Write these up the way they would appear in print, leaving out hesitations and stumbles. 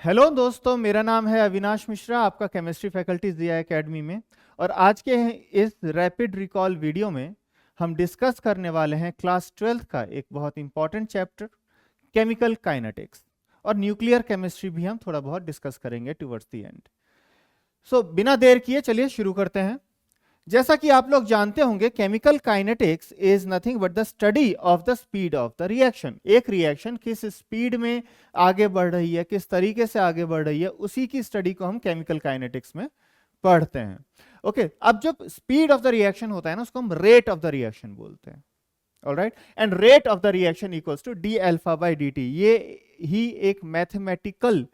Hello दोस्तों, मेरा नाम है अविनाश मिश्रा, आपका केमिस्ट्री फैकल्टी ज़िया एकेडमी में। और आज के इस रैपिड रिकॉल वीडियो में हम डिस्कस करने वाले हैं क्लास 12th का एक बहुत इंपॉर्टेंट चैप्टर, केमिकल काइनेटिक्स। और न्यूक्लियर केमिस्ट्री भी हम थोड़ा बहुत डिस्कस करेंगे टुवर्ड्स द एंड। सो बिना देर किए चलिए शुरू करते हैं। जैसा कि आप लोग जानते होंगे, chemical kinetics is nothing but the study of the speed of the reaction. एक रिएक्शन किस स्पीड में आगे बढ़ रही है, किस तरीके से आगे बढ़ रही है, उसी की स्टडी को हम केमिकल काइनेटिक्स में पढ़ते हैं। ओके, अब जब स्पीड ऑफ द रिएक्शन होता है ना, उसको हम रेट ऑफ द रिएक्शन बोलते हैं। Alright, and rate of the reaction equals to D alpha by D T. ये ही एक मैथमेटिकल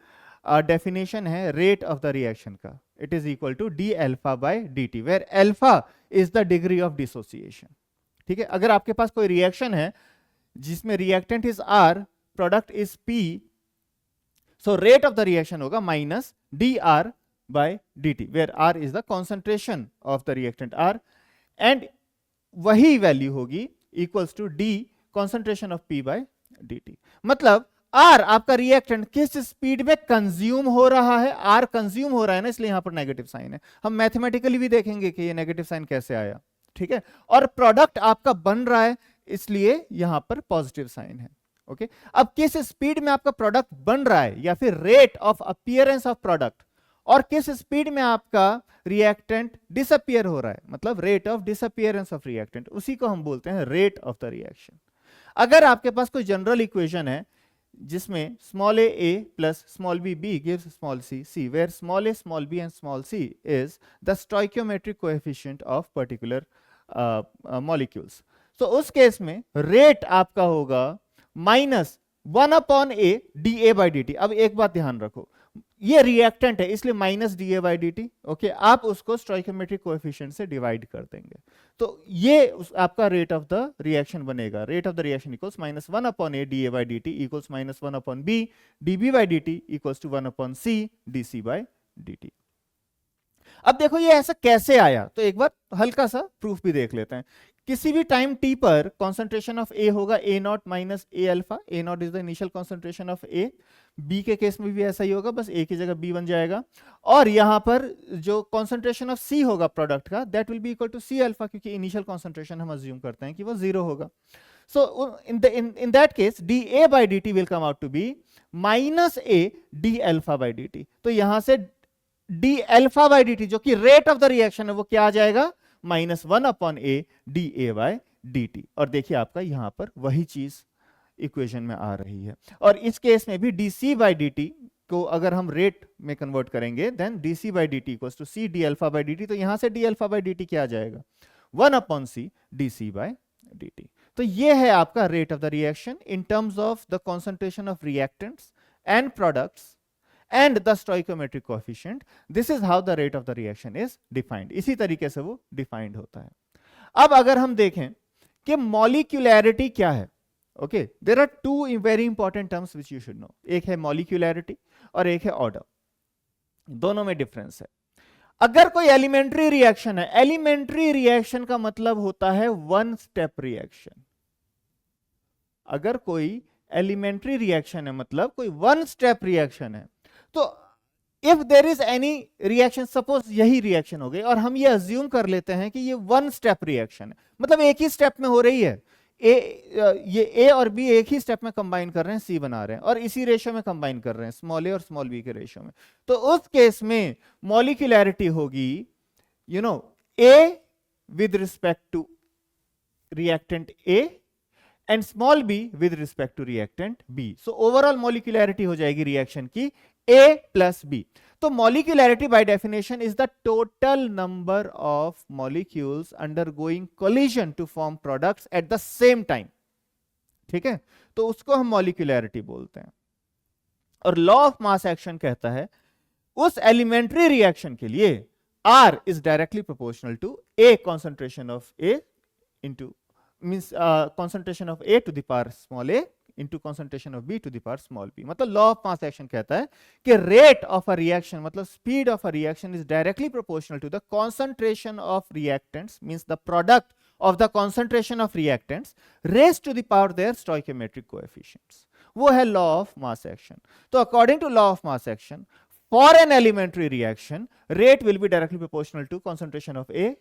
डेफिनेशन है रेट ऑफ द रिएक्शन का। It is equal to D alpha by D T, where alpha is the degree of dissociation. ठीक है, अगर आपके पास कोई रिएक्शन है जिसमें reactant is R, product is P, so rate of the reaction होगा minus D R by D T, where R is the concentration of the reactant R, and वही वैल्यू होगी equals to d concentration of P by D t. मतलब R आपका reactant किस speed में consume हो रहा है, आर कंज्यूम हो रहा है ना, इसलिए यहां पर नेगेटिव साइन है। हम मैथमेटिकली भी देखेंगे कि ये नेगेटिव साइन कैसे आया। ठीक है, और प्रोडक्ट आपका बन रहा है, इसलिए यहां पर पॉजिटिव साइन है। ओके, अब किस स्पीड में आपका प्रोडक्ट बन रहा है, या फिर rate of appearance of product, और किस स्पीड में आपका रिएक्टेंट डिसअपियर हो रहा है, मतलब rate of disappearance of reactant, उसी को हम बोलते हैं रेट ऑफ द रिएक्शन। अगर आपके पास कोई जनरल इक्वेशन है जिसमें small a plus small b B gives small c C, where small a small b and small c is the stoichiometric coefficient of particular molecules, तो उस case में rate आपका होगा minus 1 upon a d A by D t. अब एक बात ध्यान रखो, ये रिएक्टेंट है इसलिए minus D A by D t. Okay, आप उसको स्टोइकियोमेट्रिक कोएफिशिएंट से डिवाइड कर देंगे, तो ये आपका रेट ऑफ द रिएक्शन बनेगा। Rate of the reaction equals minus 1 upon a d A by D T equals minus 1 upon b d B by D T equals to 1 upon C d C by D t. अब देखो ये ऐसा कैसे आया, तो एक बार हल्का सा प्रूफ भी देख लेते हैं। किसी भी टाइम टी पर कॉन्सेंट्रेशन ऑफ ए होगा A naught minus A alpha. A naught is the initial concentration of A. B के केस में भी ऐसा ही होगा, बस ए की जगह बी बन जाएगा। और यहां पर जो कॉन्सेंट्रेशन ऑफ सी होगा प्रोडक्ट का, that will be equal to C alpha, क्योंकि इनिशियल कॉन्सेंट्रेशन हम अज्यूम करते हैं कि वो जीरो होगा। सो in that case dA by dt will come out to be minus a d alpha by dt। तो यहां से d alpha by dt जो कि रेट ऑफ द रिएक्शन है, वो क्या आ जाएगा, minus 1 upon a d A by D t. और देखिए आपका यहां पर वही चीज इक्वेशन में आ रही है। और इस केस में भी d C by D t को अगर हम रेट में कन्वर्ट करेंगे, then d C by D T equals to C d alpha by D t. तो यहां से d alpha by D t क्या आ जाएगा, 1 upon C d C by D t. तो ये है आपका rate of the reaction in terms of the concentration of reactants and products and the stoichiometric coefficient. This is how the rate of the reaction is defined. इसी तरीके से वो defined होता है। अब अगर हम देखें कि molecularity क्या है, okay, there are two very important terms which you should know. एक है molecularity और एक है order। दोनों में difference है। अगर कोई elementary reaction है, elementary reaction का मतलब होता है one step reaction। अगर कोई elementary reaction है मतलब कोई one step reaction है, तो if there is any reaction, suppose यही रिएक्शन हो गई और हम ये अज्यूम कर लेते हैं कि ये वन स्टेप रिएक्शन है, मतलब एक ही स्टेप में हो रही है। ये ए और बी एक ही स्टेप में कंबाइन कर रहे हैं, सी बना रहे हैं, और इसी रेशियो में कंबाइन कर रहे हैं, स्मॉल ए और स्मॉल बी के रेशियो में। तो उस केस में मॉलिक्यूलैरिटी होगी A with respect to reactant A and small B with respect to reactant B. So overall molecularity हो जाएगी रिएक्शन की A plus B। तो molecularity by definition is the total number of molecules undergoing collision to form products at the same time। ठीक है, तो उसको हम molecularity बोलते हैं। और law of mass action कहता है उस elementary reaction के लिए R is directly proportional to A concentration of A into means concentration of A to the power small a into concentration of B to the power small b। मतलब law of mass action कहता है कि rate of a reaction मतलब speed of a reaction is directly proportional to the concentration of reactants, means the product of the concentration of reactants raised to the power their stoichiometric coefficients। वो है law of mass action. तो according to law of mass action, for an elementary reaction, rate will be directly proportional to concentration of A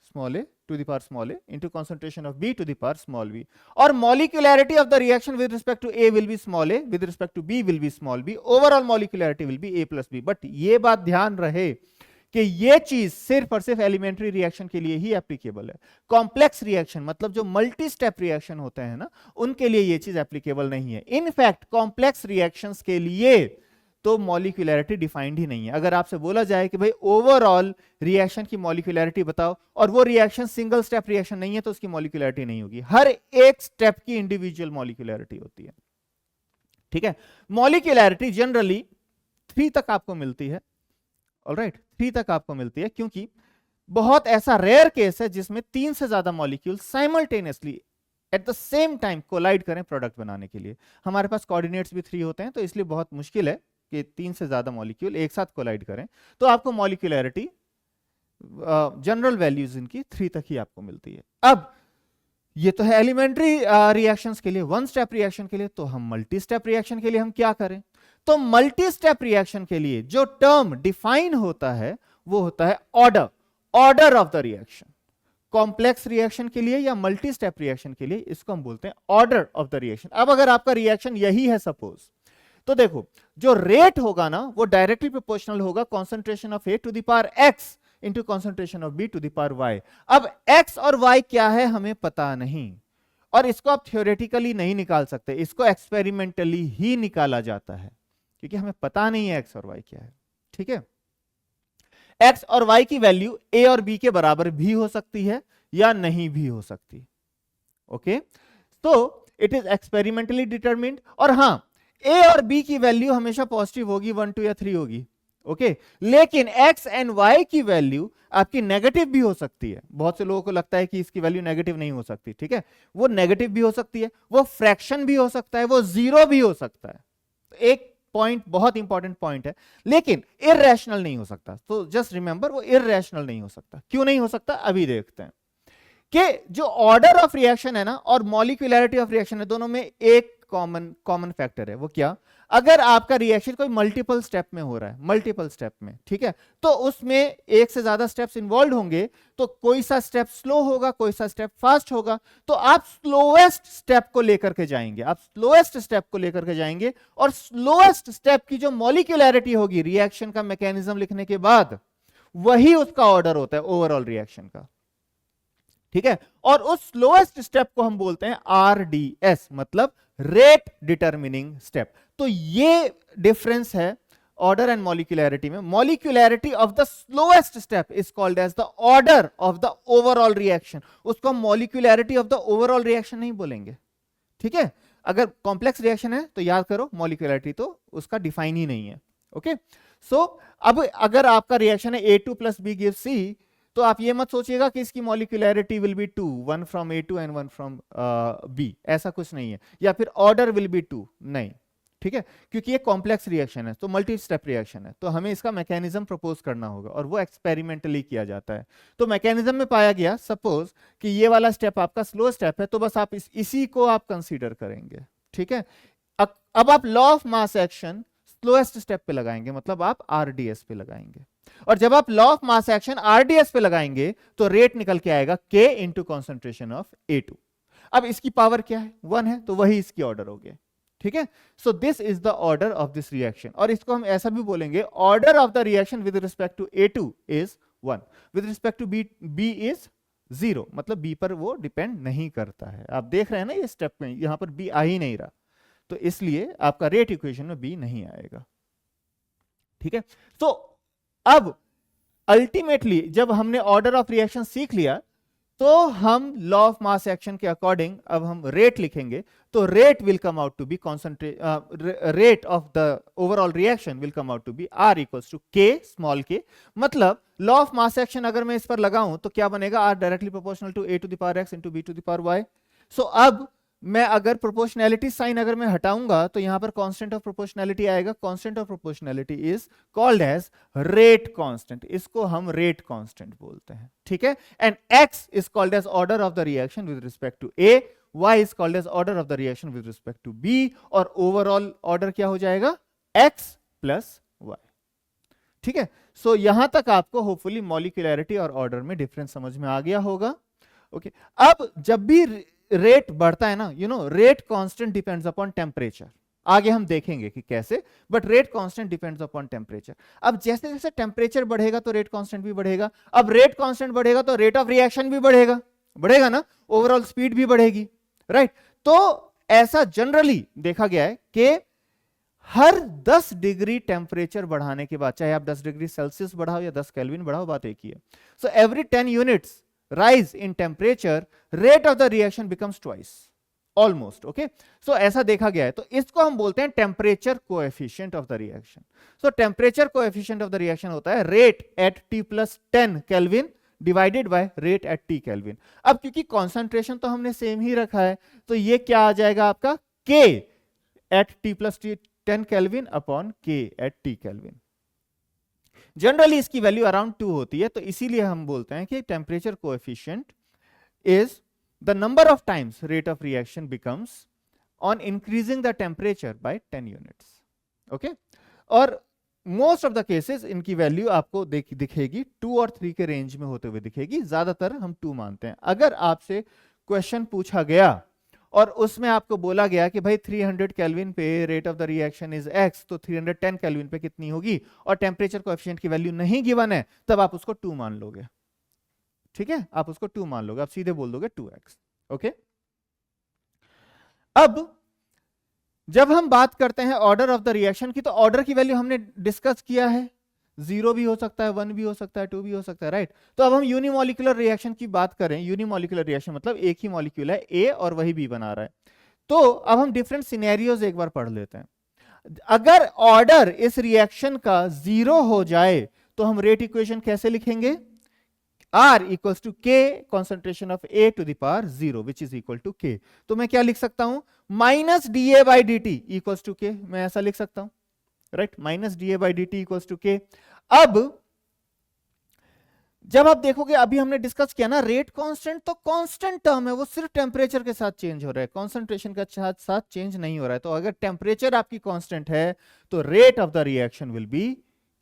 small a to the power small a into concentration of B to the power small b, or molecularity of the reaction with respect to A will be small a, with respect to B will be small b, overall molecularity will be A plus B। But ये बात ध्यान रहे कि ये चीज सिर्फ और सिर्फ एलिमेंट्री रिएक्शन के लिए ही एप्लीकेबल है। कॉम्प्लेक्स रिएक्शन मतलब जो मल्टी स्टेप रिएक्शन होते हैं ना, उनके लिए ये चीज एप्लीकेबल नहीं है। इनफैक्ट कॉम्प्लेक्स रिएक्शंस के लिए तो मॉलिक्यूलैरिटी डिफाइंड ही नहीं है। अगर आपसे बोला जाए कि भाई ओवरऑल रिएक्शन की मॉलिक्यूलैरिटी बताओ, और वो रिएक्शन सिंगल स्टेप रिएक्शन नहीं है, तो उसकी मॉलिक्यूलैरिटी नहीं होगी। हर एक स्टेप की इंडिविजुअल मॉलिक्यूलैरिटी होती है, ठीक है। मॉलिक्यूलैरिटी जनरली 3 तक आपको मिलती है, ऑलराइट, 3 तक आपको मिलती है, क्योंकि बहुत ऐसा रेयर केस है जिसमें 3 से ज्यादा molecule simultaneously at the same time collide करें प्रोडक्ट बनाने के लिए। हमारे पास कोऑर्डिनेट्स भी 3 होते हैं, तो इसलिए बहुत मुश्किल है कि 3 से ज्यादा मॉलिक्यूल एक साथ कोलाइड करें। तो आपको मॉलिक्यूलैरिटी जनरल वैल्यूज इनकी 3 तक ही आपको मिलती है। अब ये तो है एलिमेंट्री रिएक्शंस के लिए, वन स्टेप रिएक्शन के लिए। तो हम मल्टी स्टेप रिएक्शन के लिए हम क्या करें? तो मल्टी स्टेप रिएक्शन के लिए जो टर्म डिफाइन होता है वो होता है order, order of the reaction. Complex reaction के लिए या मल्टी स्टेप रिएक्शन के लिए इसको हम बोलते हैं ऑर्डर ऑफ द रिएक्शन। अब अगर आपका रिएक्शन यही है सपोज, तो देखो जो रेट होगा ना वो डायरेक्टली प्रोपोर्शनल होगा concentration of A to the power X into concentration of B to the power Y। अब X और Y क्या है हमें पता नहीं, और इसको आप थ्योरेटिकली नहीं निकाल सकते, इसको एक्सपेरिमेंटली ही निकाला जाता है, क्योंकि हमें पता नहीं है X और Y क्या है, ठीक है। X और Y की वैल्यू A और B के बराबर भी हो सकती है या नहीं भी हो सकती, ओके। तो इट इज एक्सपेरिमेंटली डिटरमिन्ड, और हां A और B की वैल्यू हमेशा पॉजिटिव होगी, 1 2 या 3 होगी, ओके। लेकिन X एंड Y की वैल्यू आपकी नेगेटिव भी हो सकती है। बहुत से लोगों को लगता है कि इसकी वैल्यू नेगेटिव नहीं हो सकती, ठीक है। वो नेगेटिव भी हो सकती है, वो फ्रैक्शन भी हो सकता है, वो जीरो भी हो सकता है। तो एक पॉइंट बहुत इंपॉर्टेंट पॉइंट है, लेकिन इररेशनल नहीं हो सकता। तो जस्ट रिमेंबर वो इररेशनल नहीं हो सकता। क्यों नहीं हो सकता अभी देखते हैं। कि जो ऑर्डर ऑफ रिएक्शन है ना और मॉलिक्यूलैरिटी ऑफ रिएक्शन है, दोनों में एक कॉमन फैक्टर है। वो क्या? अगर आपका रिएक्शन कोई मल्टीपल स्टेप में हो रहा है, मल्टीपल स्टेप में, ठीक है, तो उसमें एक से ज्यादा स्टेप्स इन्वॉल्व होंगे, तो कोई सा स्टेप स्लो होगा, कोई सा स्टेप फास्ट होगा, तो आप स्लोएस्ट स्टेप को लेकर के जाएंगे, आप स्लोएस्ट स्टेप को लेकर के जाएंगे, और स्लोएस्ट स्टेप की जो मॉलिक्यूलैरिटी होगी रिएक्शन का मैकेनिज्म लिखने के बाद, वही उसका ऑर्डर होता है ओवरऑल रिएक्शन का, ठीक है। और उस स्लोएस्ट स्टेप को हम बोलते हैं RDS, मतलब रेट डिटरमिनिंग स्टेप। तो ये डिफरेंस है ऑर्डर एंड मॉलिक्यूलैरिटी में। Molecularity of the slowest step is called as the order of the overall reaction. उसको हम molecularity of the overall reaction नहीं बोलेंगे, ठीक है। अगर कॉम्प्लेक्स रिएक्शन है तो याद करो मॉलिक्यूलैरिटी तो उसका डिफाइन ही नहीं है, ओके। सो अब अगर आपका रिएक्शन है A2 plus B gives C, तो आप ये मत सोचिएगा कि इसकी molecularity will be 2, 1 from A2 and 1 from B, ऐसा कुछ नहीं है। या फिर ऑर्डर विल बी 2, नहीं, ठीक है, क्योंकि ये कॉम्प्लेक्स रिएक्शन है, तो मल्टी स्टेप रिएक्शन है, तो हमें इसका मैकेनिज्म प्रपोज करना होगा, और वो एक्सपेरिमेंटली किया जाता है। तो मैकेनिज्म में पाया गया सपोज कि ये वाला स्टेप आपका स्लो स्टेप है, तो बस आप इसी को आप कंसीडर करेंगे, ठीक है। अब आप law of mass action slowest step पे लगाएंगे, मतलब आप RDS पे लगाएंगे, और जब आप law of mass action RDS पे लगाएंगे तो रेट निकल के आएगा K into concentration of A2। अब इसकी पावर क्या है? 1 है, तो वही इसकी ऑर्डर हो गया, ठीक है। So this is the order of this reaction, और इसको हम ऐसा भी बोलेंगे order of the reaction with respect to A2 is 1, with respect to B is 0, मतलब B पर वो डिपेंड नहीं करता है। आप देख रहे हैं ना ये स्टेप में यहां पर B आ ही नहीं रहा, तो इसलिए आपका रेट इक्वेशन में B नहीं आएगा, ठीक है। तो अब अल्टीमेटली जब हमने ऑर्डर ऑफ रिएक्शन सीख लिया, तो हम लॉ ऑफ मास एक्शन के अकॉर्डिंग अब हम रेट लिखेंगे। तो rate will come out to be rate of the overall reaction will come out to be R equals to K small k। मतलब लॉ ऑफ मास एक्शन अगर मैं इस पर लगाऊं तो क्या बनेगा? R directly proportional to A to the power X into B to the power Y। So अब मैं अगर प्रोपोर्शनैलिटी साइन अगर मैं हटाऊंगा तो यहां पर कांस्टेंट ऑफ प्रोपोर्शनैलिटी आएगा। Constant of proportionality is called as rate constant, इसको हम रेट कांस्टेंट बोलते हैं, ठीक है। And x is called as order of the reaction with respect to A, y is called as order of the reaction with respect to b, और overall order क्या हो जाएगा, x प्लस y। ठीक है, सो यहां तक आपको होपफुली मॉलिक्यूलैरिटी और ऑर्डर में डिफरेंस समझ में आ गया होगा। ओके, अब जब भी रेट बढ़ता है ना, rate constant depends upon temperature, आगे हम देखेंगे कि कैसे, but rate constant depends upon temperature. अब जैसे जैसे टेम्परेचर बढ़ेगा तो रेट कांस्टेंट भी बढ़ेगा, अब रेट कांस्टेंट बढ़ेगा तो रेट ऑफ रिएक्शन भी बढ़ेगा, बढ़ेगा ना, ओवरऑल स्पीड भी बढ़ेगी, राइट। तो ऐसा जनरली देखा गया है कि हर 10 डिग्री टेम्परेचर बढ़ाने के बाद, चाहे आप 10 डिग्री सेल्सियस बढ़ाओ या 10 केल्विन बढ़ाओ, बात एक ही है। So every 10 units rise in temperature, rate of the reaction becomes twice, almost, okay? So ऐसा देखा गया है, तो इसको हम बोलते हैं temperature coefficient of the reaction. So temperature coefficient of the reaction होता है rate at T+10 kelvin divided by rate at T kelvin. अब क्योंकि कॉन्सेंट्रेशन तो हमने सेम ही रखा है, तो ये क्या आ जाएगा आपका K at T+10 kelvin upon K at T kelvin. Generally इसकी वैल्यू अराउंड 2 होती है, तो इसीलिए हम बोलते हैं कि temperature coefficient is the number of times rate of reaction becomes on increasing the temperature by 10 units. Okay, और मोस्ट ऑफ द केसेस इनकी वैल्यू आपको दिखेगी 2 और 3 के रेंज में होते हुए दिखेगी, ज्यादातर हम 2 मानते हैं। अगर आपसे क्वेश्चन पूछा गया और उसमें आपको बोला गया कि भाई 300 केल्विन पे rate of the reaction is x, तो 310 केल्विन पे कितनी होगी, और टेम्परेचर कोएफिशिएंट की वैल्यू नहीं गिवन है, तब आप उसको 2 मान लोगे। ठीक है, आप उसको 2 मान लोगे, आप सीधे बोल दोगे 2x। ओके, अब जब हम बात करते हैं ऑर्डर ऑफ द रिएक्शन की, तो ऑर्डर की वैल्यू हमने डिस्कस किया है, 0 भी हो सकता है, 1 भी हो सकता है, 2 भी हो सकता है, राइट। तो अब हम यूनिमोलिकुलर रिएक्शन की बात करें, यूनिमोलिकुलर रिएक्शन मतलब एक ही मॉलिक्यूल है A और वही B बना रहा है। तो अब हम डिफरेंट सिनेरियोज एक बार पढ़ लेते हैं। अगर ऑर्डर इस रिएक्शन का 0 हो जाए तो हम रेट इक्वेशन कैसे लिखेंगे, R equals to K concentration of A to the power 0 which is equal to K। तो मैं क्या लिख सकता हूं, minus DA by dt equals to K, मैं ऐसा लिख सकता हूं, right, minus DA by dt equals to K। अब जब आप देखोगे, अभी हमने डिस्कस किया ना, रेट कांस्टेंट तो कांस्टेंट टर्म है, वो सिर्फ टेम्परेचर के साथ चेंज हो रहा है, कॉन्सेंट्रेशन के साथ चेंज नहीं हो रहा है। तो अगर टेम्परेचर आपकी कांस्टेंट है तो rate of the reaction will be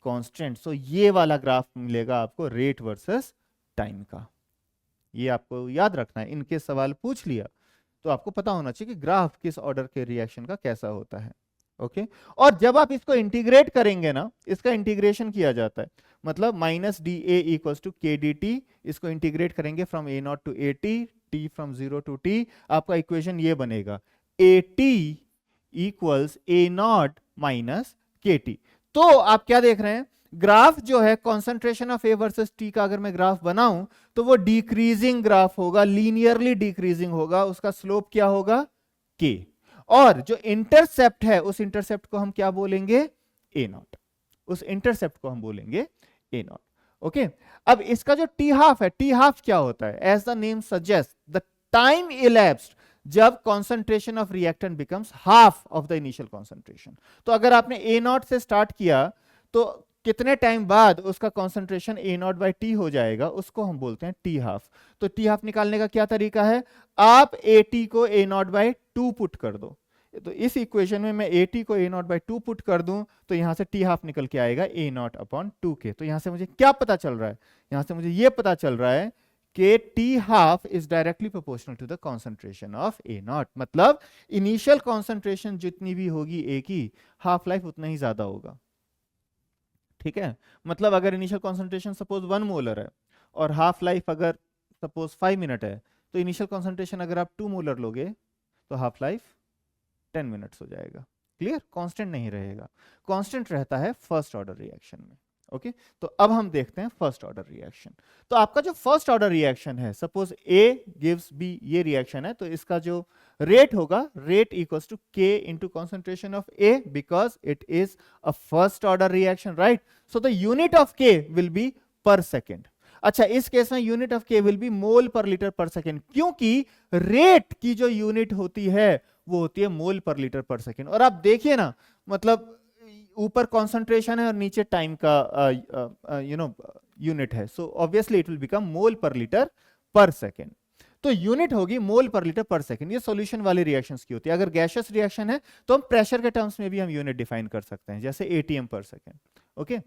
constant. So ये वाला ग्राफ मिलेगा आपको रेट वर्सेस टाइम का, ये आपको याद रखना है। इनके सवाल पूछ लिया तो आपको पता होना चाहिए कि ग्राफ किस ऑर्डर के रिएक्शन का कैसा होता है। ओके, और जब आप इसको इंटीग्रेट करेंगे ना, इसका इंटीग्रेशन किया जाता है, मतलब minus D A equals to k d t, इसको इंटीग्रेट करेंगे from A naught to A t, t from 0 to t, आपका इक्वेशन ये बनेगा A t equals A naught minus k t. तो आप क्या देख रहे हैं, ग्राफ जो है concentration of A versus t का अगर मैं ग्राफ बनाऊं तो वो डिक्रीजिंग ग्राफ होगा, लीनियरली डिक्रीजिंग होगा, उसका स्लोप क्या होगा के, और जो इंटरसेप्ट है उस इंटरसेप्ट को हम क्या बोलेंगे, ए नॉट, उस इंटरसेप्ट को हम बोलेंगे ए नॉट। ओके, अब इसका जो टी हाफ है, टी हाफ क्या होता है, as the name suggest the time elapsed जब concentration of reactant becomes half of the initial concentration. तो अगर आपने ए नॉट से स्टार्ट किया तो कितने टाइम बाद उसका concentration A not by T हो जाएगा, उसको हम बोलते हैं टी हाफ। तो टी हाफ निकालने का क्या तरीका है, आप ए टी को ए नॉट बाई 2 पुट कर दो, तो इस इक्वेशन में मैं ए टी को ए नॉट बाई 2 पुट कर दूं तो यहां से टी हाफ निकल के आएगा ए नॉट अपॉन 2k। तो यहां से मुझे क्या पता चल रहा है, यहां से मुझे ये पता चल रहा है कि t half is directly proportional to the concentration of A naught, मतलब इनिशियल कॉन्सेंट्रेशन जितनी भी होगी ए की, हाफ लाइफ उतना ही ज्यादा होगा। ठीक है, मतलब अगर इनिशियल कॉन्सेंट्रेशन सपोज 1 मोलर है और हाफ लाइफ अगर सपोज 5 मिनट है, तो इनिशियल कॉन्सेंट्रेशन अगर आप 2 मोलर लोगे तो हाफ लाइफ 10 मिनट्स हो जाएगा। क्लियर, कांस्टेंट नहीं रहेगा, कांस्टेंट रहता है फर्स्ट ऑर्डर रिएक्शन में। ओके, तो अब हम देखते हैं फर्स्ट ऑर्डर रिएक्शन। तो आपका जो फर्स्ट ऑर्डर रिएक्शन है, सपोज ए गिव्स बी, ये रिएक्शन है, तो इसका जो रेट होगा, रेट इक्वल्स टू के into concentration of A, because it is a first order reaction, right. So the unit of के विल बी पर सेकेंड। अच्छा, इस केस में यूनिट ऑफ के विल बी मोल पर लीटर पर सेकेंड, क्योंकि रेट की जो यूनिट होती है वो होती है मोल पर लीटर पर सेकेंड। और आप देखिए ना, मतलब ऊपर कॉन्सेंट्रेशन है और नीचे टाइम का यूनिट है, so obviously it will become mole पर लीटर पर सेकेंड। तो यूनिट होगी मोल पर लीटर पर सेकंड। ये सॉल्यूशन वाली रिएक्शंस की होती है। अगर गैसियस रिएक्शन है तो हम प्रेशर के टर्म्स में भी हम यूनिट डिफाइन कर सकते हैं, जैसे एटीएम पर सेकंड। ओके,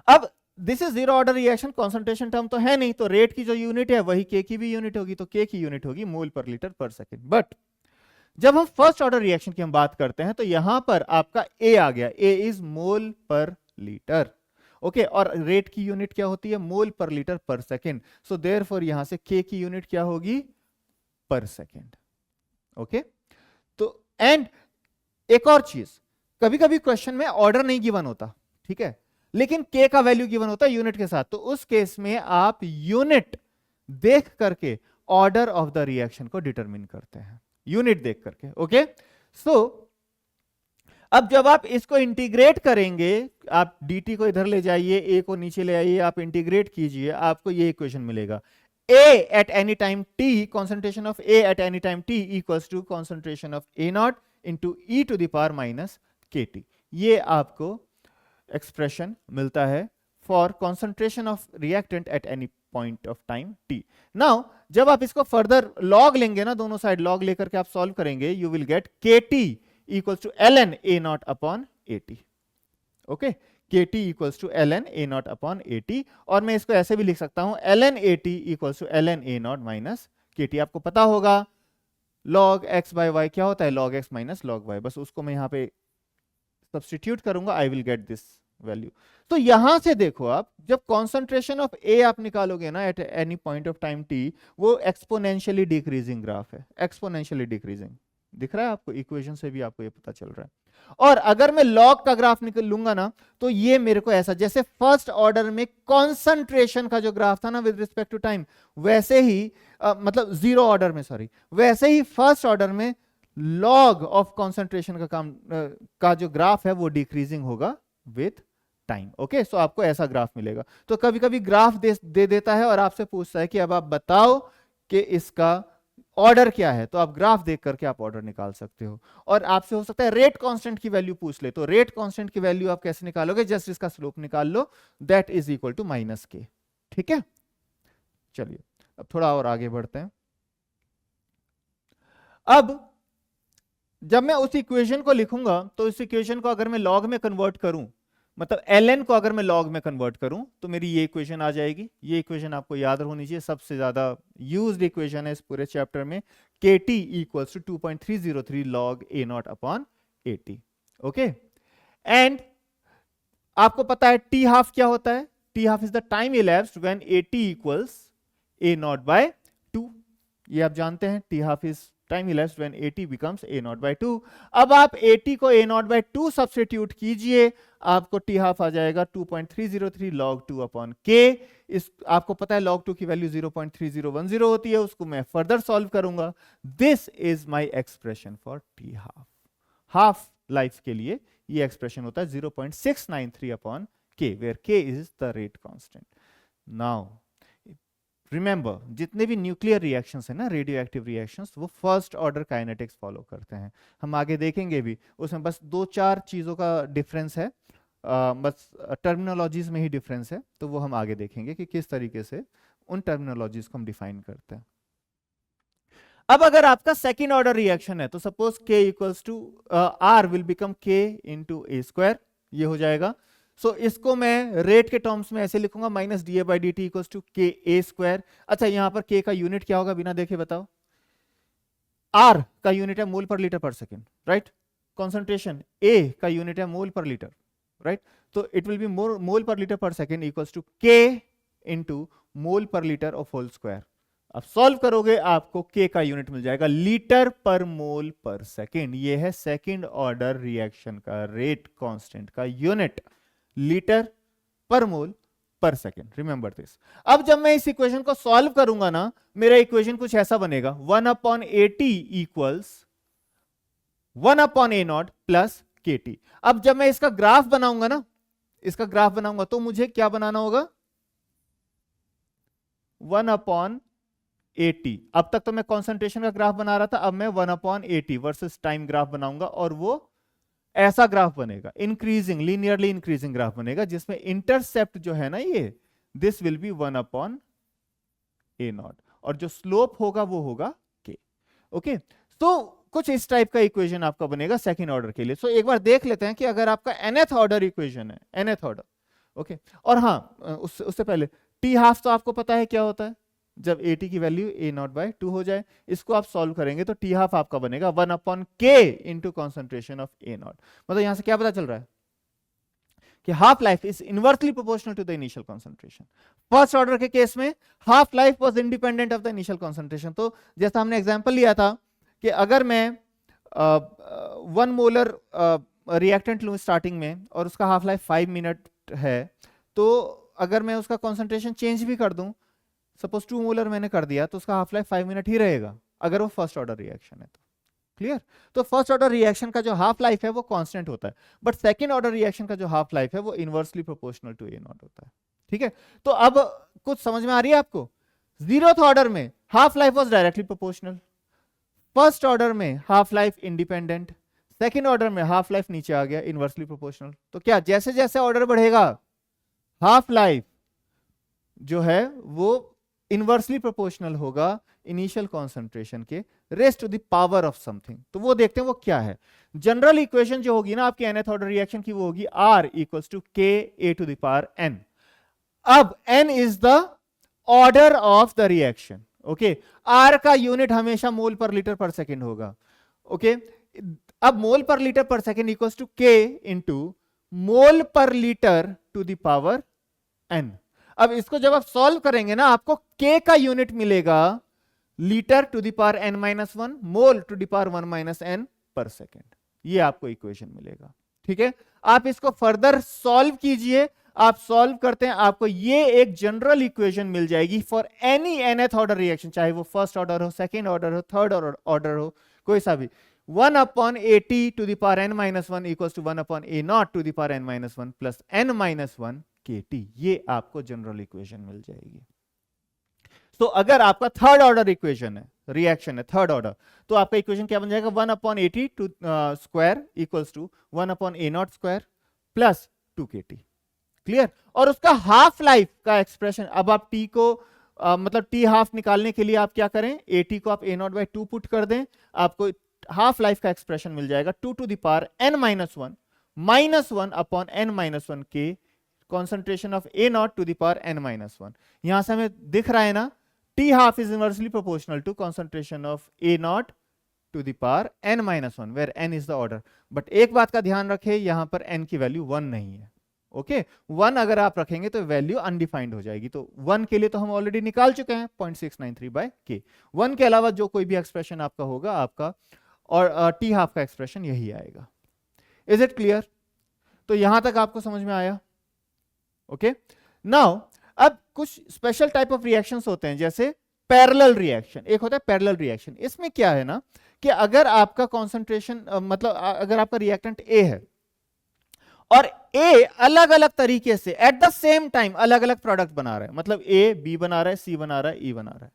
अब this is zero order reaction, concentration term तो है नहीं, तो रेट की जो यूनिट है वही के की भी यूनिट होगी, तो के की यूनिट होगी मोल पर लीटर पर सेकंड। बट जब हम फर्स्ट ऑर्डर रिएक्शन की हम बात करते हैं तो यहां पर आपका ए आ गया, ए इज मोल पर लीटर। ओके, और रेट की यूनिट क्या होती है? मोल पर लीटर पर सेकेंड। सो देयरफॉर यहां से के की यूनिट क्या होगी? पर सेकेंड। ओके, तो एंड एक और चीज, कभी कभी क्वेश्चन में ऑर्डर नहीं गिवन होता, ठीक है, लेकिन के का वैल्यू गिवन होता है यूनिट के साथ, तो उस केस में आप यूनिट देख करके ऑर्डर ऑफ द रिएक्शन को डिटरमिन करते हैं, यूनिट देख करके। ओके, सो अब जब आप इसको इंटीग्रेट करेंगे, आप dt को इधर ले जाइए, a को नीचे ले आइए, आप इंटीग्रेट कीजिए, आपको ये इक्वेशन मिलेगा। a at any time t, concentration of a at any time t equals to concentration of a naught into e to the power minus kt। ये आपको एक्सप्रेशन मिलता है for concentration of reactant at any point of time t। Now जब आप इसको further log लेंगे ना, दोनों साइड लॉग लेकर के आप सॉल्व करेंगे, you will get kt equals to ln a naught upon at। Okay, kt equals to ln a naught upon at, और मैं इसको ऐसे भी लिख सकता हूं ln at equals to ln a naught minus kt। आपको पता होगा log x by y क्या होता है? log x minus log y। बस उसको मैं यहां पे सब्स्टिट्यूट करूंगा, I will get this value. तो यहां से देखो, आप जब कॉन्सेंट्रेशन ऑफ ए आप निकालोगे ना eight any point of time T, वो एक्सपोनेंशियली डिक्रीजिंग ग्राफ है, एक्सपोनेंशियली डिक्रीजिंग। दिख रहा है आपको? इक्वेशन से भी आपको ये पता चल रहा है। और अगर मैं लॉग का ग्राफ निकल लूंगा ना, तो ये मेरे को ऐसा, जैसे फर्स्ट ऑर्डर में कॉन्सेंट्रेशन का जो ग्राफ था ना विद रिस्पेक्ट टू टाइम, वैसे ही मतलब जीरो ऑर्डर में, सॉरी, वैसे ही फर्स्ट ऑर्डर में लॉग ऑफ कॉन्सेंट्रेशन का जो ग्राफ है वो डिक्रीजिंग होगा विद टाइम। ओके, सो आपको ऐसा ग्राफ मिलेगा। तो कभी कभी ग्राफ दे देता है और आपसे पूछता है कि अब आप बताओ कि इसका ऑर्डर क्या है, तो आप ग्राफ देख करके आप ऑर्डर निकाल सकते हो। और आपसे हो सकता है रेट कांस्टेंट की वैल्यू पूछ ले, तो रेट कांस्टेंट की वैल्यू आप कैसे निकालोगे? जस्ट इसका स्लोप निकाल लो, that is equal to minus K. ठीक है, चलिए अब थोड़ा और आगे बढ़ते हैं। अब जब मैं उस इक्वेशन को लिखूंगा, तो इस इक्वेशन को अगर मैं लॉग में कन्वर्ट करूं, मतलब ln को अगर मैं लॉग में कन्वर्ट करूं, तो मेरी ये इक्वेशन आ जाएगी। ये इक्वेशन आपको याद होनी चाहिए, सबसे ज्यादा यूज्ड इक्वेशन है इस पूरे चैप्टर में। kt equals to 2.303 log a naught upon 80। Okay, and आपको पता है टी हाफ क्या होता है? T half is the time elapsed when 80 equals a naught by 2। ये आप जानते हैं, t half is time elapsed when 80 becomes a naught by 2। अब आप 80 को a naught by 2 सब्स्टिट्यूट कीजिए, आपको टी हाफ आ जाएगा 2.303 log 2 अपॉन k। इस आपको पता है log 2 की वैल्यू 0.3010 होती है, उसको मैं फर्दर सॉल्व करूंगा। This is my expression for t half. Half life के लिए ये एक्सप्रेशन होता है 0.693 upon k, where k is the rate constant. Now remember, जितने भी न्यूक्लियर रिएक्शंस है ना, रेडियो एक्टिव रिएक्शंस, वो फर्स्ट ऑर्डर काइनेटिक्स फॉलो करते हैं। हम आगे देखेंगे भी, उसमें बस 2-4 चीजों का डिफरेंस है, बस टर्मिनोलॉजीज में ही डिफरेंस है, तो वो हम आगे देखेंगे कि किस तरीके से उन टर्मिनोलॉजीज को हम डिफाइन करते हैं। अब अगर आपका सेकेंड ऑर्डर रिएक्शन है, तो suppose k equals to r will become k into A square, ये हो जाएगा। सो इसको मैं रेट के टर्म्स में ऐसे लिखूंगा, minus D A by D T equals to K A square. अच्छा, यहां पर k का यूनिट क्या होगा बिना देखे बताओ? r का यूनिट है मोल पर लीटर पर सेकेंड, राइट? कॉन्सेंट्रेशन a का यूनिट है मोल पर लीटर, राइट? तो इट विल बी मोल पर लीटर पर second equals to k into mole पर लीटर ऑफ होल स्क्वायर। अब सॉल्व करोगे, आपको k का यूनिट मिल जाएगा लीटर पर मोल पर सेकेंड। ये है सेकेंड ऑर्डर रिएक्शन का रेट कांस्टेंट का यूनिट, लीटर पर मोल पर सेकेंड। Remember this. अब जब मैं इस इक्वेशन को सॉल्व करूंगा ना, मेरा इक्वेशन कुछ ऐसा बनेगा, 1 upon A t equals 1 upon A not plus के टी। अब जब मैं इसका ग्राफ बनाऊंगा ना, इसका ग्राफ बनाऊंगा, तो मुझे क्या बनाना होगा? 1 अपॉन 80। अब तक तो मैं कॉन्सेंट्रेशन का ग्राफ बना रहा था, अब मैं 1 अपॉन 80 वर्सेस टाइम ग्राफ बनाऊंगा, और वो ऐसा ग्राफ बनेगा, इंक्रीजिंग, लीनियरली इंक्रीजिंग ग्राफ बनेगा, जिसमें इंटरसेप्ट जो है ना, ये this will be 1 upon A not. और जो स्लोप होगा वो होगा k। ओके, तो कुछ इस टाइप का इक्वेशन आपका बनेगा सेकंड ऑर्डर के लिए। सो एक बार देख लेते हैं कि अगर आपका nth ऑर्डर इक्वेशन है, nth ऑर्डर, ओके, और हाँ उससे पहले टी हाफ तो आपको पता है क्या होता है, जब ए टी की वैल्यू ए नॉट बाय 2 हो जाए, इसको आप सॉल्व करेंगे तो टी हाफ आपका बनेगा 1/k into concentration of A naught. मतलब यहां से क्या पता चल रहा है कि half life is inversely proportional to the initial concentration. First order के केस में half life was independent of the initial concentration. तो जैसा हमने एग्जांपल लिया था कि अगर मैं 1 मोलर रिएक्टेंट लूं स्टार्टिंग में और उसका हाफ लाइफ 5 मिनट है, तो अगर मैं उसका कॉन्सेंट्रेशन चेंज भी कर दूं, सपोज 2 मोलर मैंने कर दिया, तो उसका हाफ लाइफ 5 मिनट ही रहेगा अगर वो फर्स्ट ऑर्डर रिएक्शन है तो। क्लियर? तो फर्स्ट ऑर्डर रिएक्शन का जो हाफ लाइफ है वो कांस्टेंट होता है, बट सेकंड ऑर्डर रिएक्शन का जो हाफ लाइफ है वो inversely proportional to A naught होता है। ठीक है, तो अब कुछ समझ में आ रही है आपको? जीरोथ ऑर्डर में half life was directly proportional, first order में half life independent, second order में हाफ लाइफ नीचे आ गया इनवर्सली प्रोपोर्शनल। तो क्या जैसे जैसे ऑर्डर बढ़ेगा हाफ लाइफ जो है वो इनवर्सली प्रोपोर्शनल होगा इनिशियल कॉन्सेंट्रेशन के raised to the power of something. तो वो देखते हैं वो क्या है। जनरल इक्वेशन जो होगी ना आपकी nth ऑर्डर रिएक्शन की, वो होगी R equals to K A to the power n। अब n is the order of the reaction. Okay, R का यूनिट हमेशा मोल पर लीटर पर सेकेंड होगा। ओके, अब मोल पर लीटर पर second equals to K into mole पर litre to the power n। अब इसको जब आप सॉल्व करेंगे ना, आपको K का यूनिट मिलेगा litre to the power n-1, mole to the power 1 - n per second. ये आपको इक्वेशन मिलेगा। ठीक है, आप इसको फर्दर सॉल्व कीजिए। आप सॉल्व करते हैं, आपको ये एक जनरल इक्वेशन मिल जाएगी for any nth order reaction, चाहे वो फर्स्ट ऑर्डर हो, सेकेंड ऑर्डर हो, थर्ड ऑर्डर हो, कोई सा भी। 1/at to the power n-1 equals to 1/a0 to the power n-1 plus n-1 kt। ये आपको जनरल इक्वेशन मिल जाएगी। तो अगर आपका थर्ड ऑर्डर इक्वेशन है, रिएक्शन है थर्ड ऑर्डर, तो आपका इक्वेशन क्या बन जाएगा? 1/80 to square equals to 1/a0 square plus 2kt। Clear? और उसका हाफ लाइफ का एक्सप्रेशन, अब आप t को मतलब t हाफ निकालने के लिए आप क्या करें, at को आप a0/2 पुट कर दें, आपको हाफ लाइफ का एक्सप्रेशन मिल जाएगा 2 to the power n-1 -1/n-1 k concentration of a0 to the power n-1। यहां से हमें दिख रहा है ना, t half is inversely proportional to concentration of a0 to the power n-1 where n is the order। But एक बात का ध्यान रखें, यहां पर n की वैल्यू 1 नहीं है। ओके, 1 अगर आप रखेंगे तो वैल्यू अनडिफाइंड हो जाएगी। तो 1 के लिए तो हम ऑलरेडी निकाल चुके हैं 0.693/k। 1 के अलावा जो कोई भी एक्सप्रेशन आपका होगा, आपका और t हाफ का एक्सप्रेशन यही आएगा। Is it clear? तो यहां तक आपको समझ में आया? ओके, नाउ अब कुछ स्पेशल टाइप ऑफ रिएक्शंस होते हैं, जैसे पैरेलल रिएक्शन। एक होता है पैरेलल रिएक्शन। इसमें क्या है ना कि अगर आपका कॉन्सेंट्रेशन मतलब अगर आपका रिएक्टेंट A है और A अलग अलग तरीके से एट द सेम टाइम अलग अलग प्रोडक्ट बना रहा है, मतलब A B बना रहा है, C बना रहा है, E बना रहा है,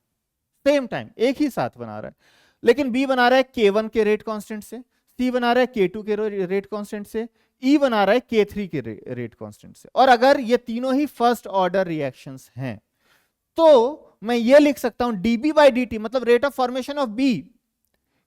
सेम टाइम एक ही साथ बना रहा है, लेकिन B बना रहा है K1 के रेट कांस्टेंट से, C बना रहा है K2 के रेट कांस्टेंट से, E बना रहा है K3 के रेट कांस्टेंट से। और अगर ये तीनों ही फर्स्ट ऑर्डर रिएक्शंस हैं, तो मैं ये लिख सकता हूं dB/dt मतलब rate of formation of B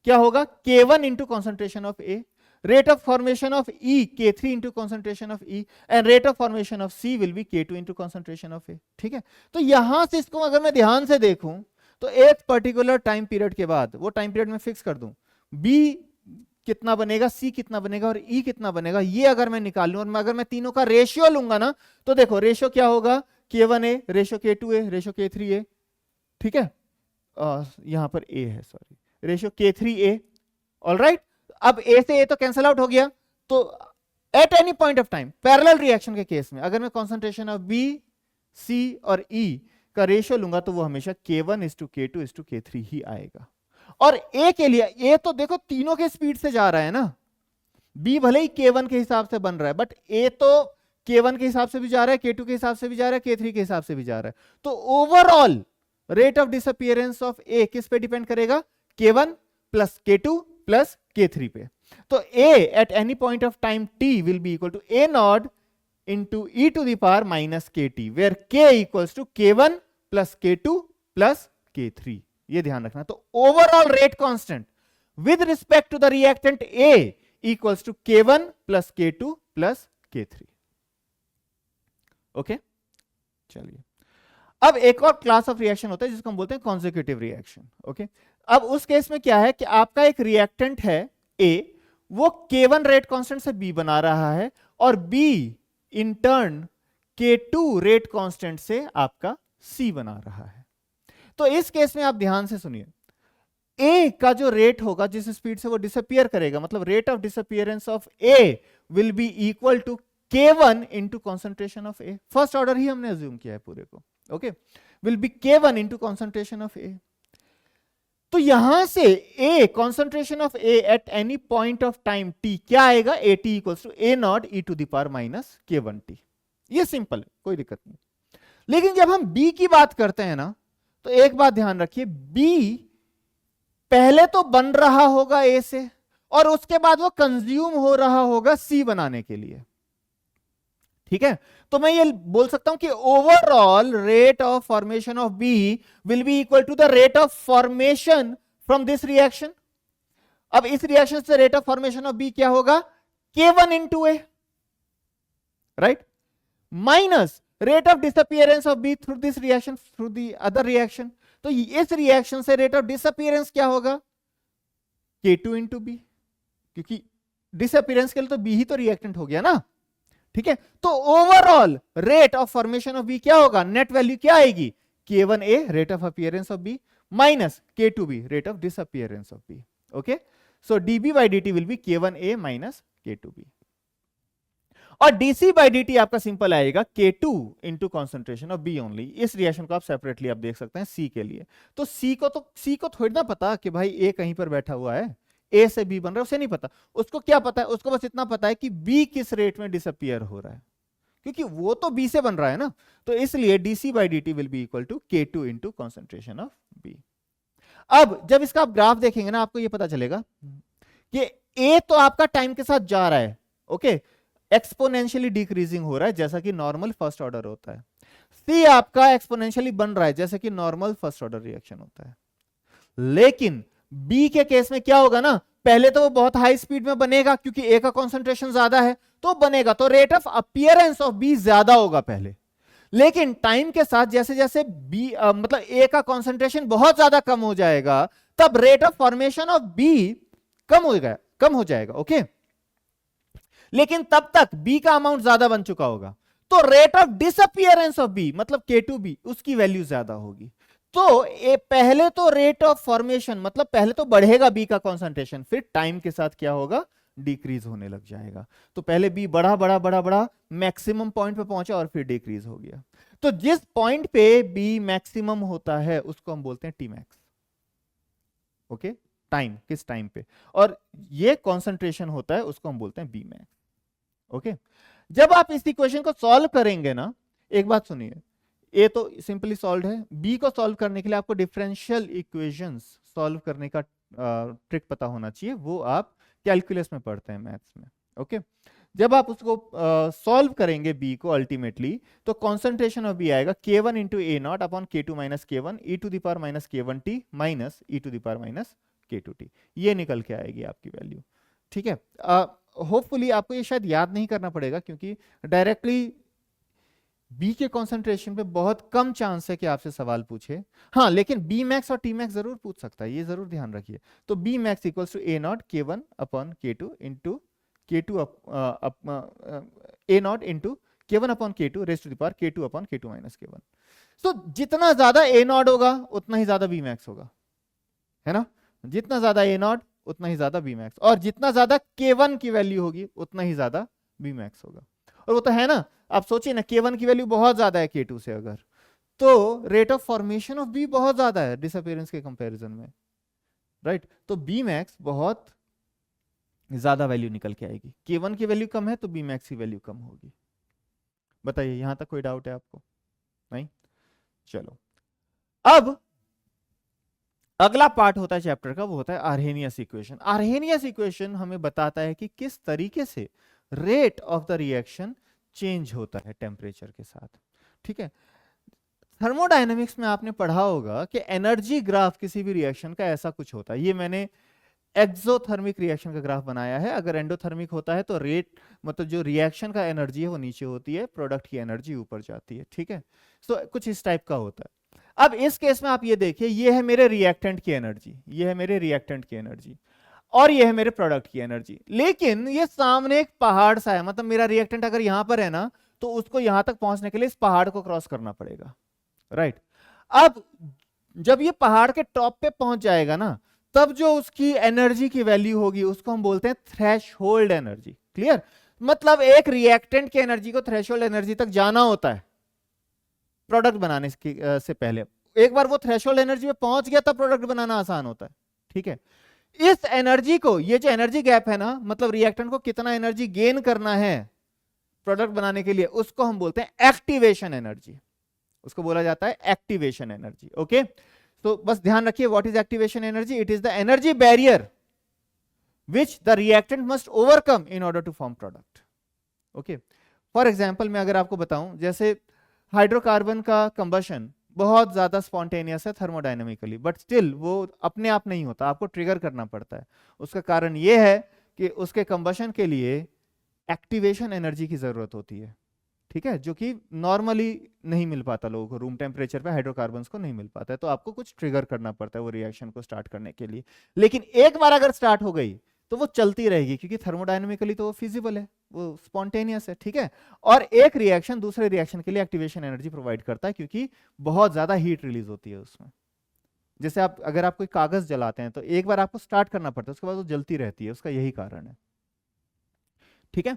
क्या होगा, K1 into concentration of A, rate of formation of E K3 into concentration of E, and rate of formation of C will be K2 into concentration of A। ठीक है, तो यहां से इसको अगर मैं ध्यान से देखूं तो एक पर्टिकुलर टाइम पीरियड के बाद, वो टाइम पीरियड में फिक्स कर दूं, B कितना बनेगा, C कितना बनेगा और E कितना बनेगा, ये अगर मैं निकाल लूं, और अगर मैं तीनों का रेशियो लूंगा ना, तो देखो रेशियो क्या होगा, K1A ratio K2A ratio K3A। ठीक है, यहां पर A है, सॉरी, रेशियो K3A। ऑलराइट, अब A से A तो कैंसिल आउट हो गया। तो eight any point of time parallel reaction के केस में अगर मैं कॉन्सेंट्रेशन ऑफ B, C और E का रेशियो लूंगा, तो वो हमेशा K1:K2:K3 ही आएगा। और A के लिए, A तो देखो तीनों के स्पीड से जा रहा है ना, B भले ही K1 के हिसाब से बन रहा है, बट A तो K1 के हिसाब से भी जा रहा है, K2 के हिसाब से भी जा रहा है, K3 के हिसाब से भी जा रहा है। तो overall rate of disappearance of A किस पे डिपेंड करेगा, K1 plus K2 plus K3 पे। तो A at any point of time T will be equal to A0 into e to the power minus kt, where k equals to K1 plus K2 plus K3, ये ध्यान रखना। तो overall rate constant with respect to the reactant A equals to K1 plus K2 plus K3। Okay, चलिए अब एक और class of reaction होता है जिसको हम बोलते हैं कॉन्जिक्यूटिव रिएक्शन। ओके, अब उस केस में क्या है कि आपका एक रिएक्टेंट है A, वो K1 रेट कांस्टेंट से B बना रहा है और B in turn K2 rate constant से आपका C बना रहा है। तो इस केस में आप ध्यान से सुनिए, A का जो रेट होगा जिस स्पीड से वो डिसअपियर करेगा, मतलब rate of disappearance of A will be equal to K1 into concentration of A। First order ही हमने अज्यूम किया है पूरे को। Okay, will be K1 into concentration of A। तो यहां से A concentration of A at any point of time t क्या आएगा, AT equals to A naught e to the power minus K1t। ये सिंपल है, कोई दिक्कत नहीं। लेकिन जब हम B की बात करते हैं ना, तो एक बात ध्यान रखिए, B पहले तो बन रहा होगा A से और उसके बाद वो कंज्यूम हो रहा होगा C बनाने के लिए। ठीक है, तो मैं ये बोल सकता हूं कि overall rate of formation of B will be equal to the rate of formation from this reaction. अब इस रिएक्शन से rate of formation of B क्या होगा, K1 into A, right, minus rate of disappearance of B through this reaction through the other reaction. तो इस reaction से rate of disappearance क्या होगा, K2 इंटू B, क्योंकि डिसअपियरेंस के लिए तो B ही तो रिएक्टेंट हो गया ना। ठीक है, तो overall rate of formation of B क्या होगा, नेट वैल्यू क्या आएगी, K1A rate of appearance of B minus K2B rate of disappearance of B। Okay, so dB by dt will B K1A minus K2B। और dC by dt आपका simple आएगा K2 into concentration of B only. इस reaction को आप separately आप देख सकते हैं C के लिए। तो C को थोड़ी ना पता कि भाई A कहीं पर बैठा हुआ है, A से B बन रहा है, उसे नहीं पता। उसको क्या पता है, उसको बस इतना पता है कि B किस रेट में डिसअपियर हो रहा है, क्योंकि वो तो B से बन रहा है ना। तो इसलिए dC by dt will be equal to K2 into concentration of B। अब जब इसका आप ग्राफ देखेंगे ना, आपको ये पता चलेगा कि A तो आपका टाइम के साथ जा रहा है, ओके, एक्सपोनेंशियली डिक्रीजिंग हो रहा है जैसा कि नॉर्मल फर्स्ट ऑर्डर होता है। C आपका एक्सपोनेंशियली बन रहा है जैसे कि नॉर्मल फर्स्ट ऑर्डर रिएक्शन होता है। लेकिन B के केस में क्या होगा ना, पहले तो वो बहुत हाई स्पीड में बनेगा क्योंकि A का कंसंट्रेशन ज्यादा है, तो बनेगा, तो rate of appearance of B ज्यादा होगा पहले। लेकिन टाइम के साथ जैसे जैसे B मतलब A का कंसंट्रेशन बहुत ज्यादा कम हो जाएगा, तब rate of formation of B कम हो जाएगा। ओके, लेकिन तब तक B का अमाउंट ज्यादा बन चुका होगा, तो rate of disappearance of B मतलब K2B उसकी वैल्यू ज्यादा होगी। तो पहले तो रेट ऑफ फॉर्मेशन मतलब पहले तो बढ़ेगा B का कंसंट्रेशन, फिर टाइम के साथ क्या होगा, डिक्रीज होने लग जाएगा। तो पहले B बड़ा मैक्सिमम पॉइंट पे पहुंचा और फिर डिक्रीज हो गया। तो जिस पॉइंट पे B मैक्सिमम होता है उसको हम बोलते हैं Tmax। ओके, टाइम, किस टाइम पे, और ये कंसंट्रेशन होता है उसको हम बोलते हैं Bmax। ओके, जब आप इस इक्वेशन को सॉल्व करेंगे ना, एक बात सुनिए, ए तो सिंपली सॉल्व है, बी को सॉल्व करने के लिए आपको डिफरेंशियल इक्वेशंस सॉल्व करने का ट्रिक पता होना चाहिए, वो आप कैलकुलस में पढ़ते हैं, मैथ्स में। ओके, जब आप उसको सॉल्व करेंगे बी को अल्टीमेटली, तो कॉन्सेंट्रेशन ऑफ बी आएगा K1 into A naught upon K2 minus K1 e to the power minus K1t minus e to the power minus K2t। ये निकल के आएगी आपकी वैल्यू। ठीक है, होपफुली आपको ये शायद याद नहीं करना पड़ेगा क्योंकि डायरेक्टली बी के कंसंट्रेशन पे बहुत कम चांस है कि आपसे सवाल पूछे। हाँ, लेकिन बी मैक्स और टी मैक्स जरूर पूछ सकता है, ये जरूर ध्यान रखिए। तो B max equals to A naught K1 upon K2 into K2 A naught into K1 upon K2 raised to the power K2 upon K2 minus K1। तो जितना ज्यादा ए नॉट होगा उतना ही ज्यादा बी मैक्स होगा, है ना, जितना ज्यादा ए नॉट उतना ही ज्यादा बी मैक्स, और जितना ज्यादा K1 की वैल्यू होगी उतना ही ज्यादा बी मैक्स होगा। और वो तो है ना, आप सोचिए ना, K1 की वैल्यू बहुत ज्यादा है K2 से, अगर तो rate of formation of B बहुत ज्यादा है डिसअपीयरेंस के कंपैरिजन में, राइट। तो B मैक्स बहुत ज्यादा वैल्यू निकल के आएगी। K1 की वैल्यू कम है तो B मैक्स की वैल्यू कम होगी। बताइए, यहां तक कोई डाउट है आपको? नहीं, चलो अब अगला पार्ट होता है चैप्टर का, वो होता है आर्हेनियस इक्वेशन। आर्हेनियस इक्वेशन हमें बताता है कि किस तरीके से rate of the reaction change होता है टेम्परेचर के साथ। ठीक है, थर्मोडायनेमिक्स में आपने पढ़ा होगा कि एनर्जी ग्राफ किसी भी रिएक्शन का ऐसा कुछ होता है। ये मैंने एक्सोथर्मिक रिएक्शन का ग्राफ बनाया है। अगर एंडोथर्मिक होता है तो रेट मतलब जो रिएक्शन का एनर्जी है वो नीचे होती है, प्रोडक्ट की एनर्जी ऊपर जाती है। ठीक है, तो कुछ इस टाइप का होता है। अब इस केस में आप ये देखिए, ये है मेरे रिएक्टेंट की एनर्जी, ये है मेरे रिएक्टेंट की एनर्जी, और ये है मेरे प्रोडक्ट की एनर्जी। लेकिन ये सामने एक पहाड़ सा है, मतलब मेरा रिएक्टेंट अगर यहां पर है ना, तो उसको यहां तक पहुंचने के लिए इस पहाड़ को क्रॉस करना पड़ेगा, राइट। अब जब ये पहाड़ के टॉप पे पहुंच जाएगा ना, तब जो उसकी एनर्जी की वैल्यू होगी उसको हम बोलते हैं थ्रेशहोल्ड एनर्जी। क्लियर? मतलब एक रिएक्टेंट की एनर्जी को थ्रेशहोल्ड एनर्जी तक जाना होता है प्रोडक्ट बनाने से पहले। एक बार वो थ्रेशहोल्ड एनर्जी पे पहुंच गया तब प्रोडक्ट बनाना आसान होता है। ठीक है, इस एनर्जी को, ये जो एनर्जी गैप है ना, मतलब रिएक्टेंट को कितना एनर्जी गेन करना है प्रोडक्ट बनाने के लिए, उसको हम बोलते हैं एक्टिवेशन एनर्जी। उसको बोला जाता है एक्टिवेशन एनर्जी। ओके, तो बस ध्यान रखिए, what is activation energy? It is the energy barrier which the reactant must overcome in order to form product. Okay, for example मैं अगर आपको बताऊं, जैसे हाइड्रोकार्बन का कंबशन बहुत ज्यादा स्पॉन्टेनियस है थर्मोडायनेमिकली, बट स्टिल वो अपने आप नहीं होता, आपको ट्रिगर करना पड़ता है। उसका कारण यह है कि उसके कंबशन के लिए एक्टिवेशन एनर्जी की जरूरत होती है। ठीक है, जो कि नॉर्मली नहीं मिल पाता लोगों को, रूम टेम्परेचर पे हाइड्रोकार्बन्स को नहीं मिल पाता है, तो आपको कुछ ट्रिगर करना पड़ता है वो रिएक्शन को स्टार्ट करने के लिए। लेकिन एक बार अगर स्टार्ट हो गई तो वो चलती रहेगी, क्योंकि थर्मोडायनेमिकली तो वो फिजिबल है, वो स्पॉन्टेनियस है। ठीक है, और एक रिएक्शन दूसरे रिएक्शन के लिए एक्टिवेशन एनर्जी प्रोवाइड करता है, क्योंकि बहुत ज्यादा हीट रिलीज होती है उसमें। जैसे आप अगर आप कोई कागज जलाते हैं तो एक बार आपको स्टार्ट करना पड़ता है, उसके बाद वो जलती रहती है, उसका यही कारण है। ठीक है,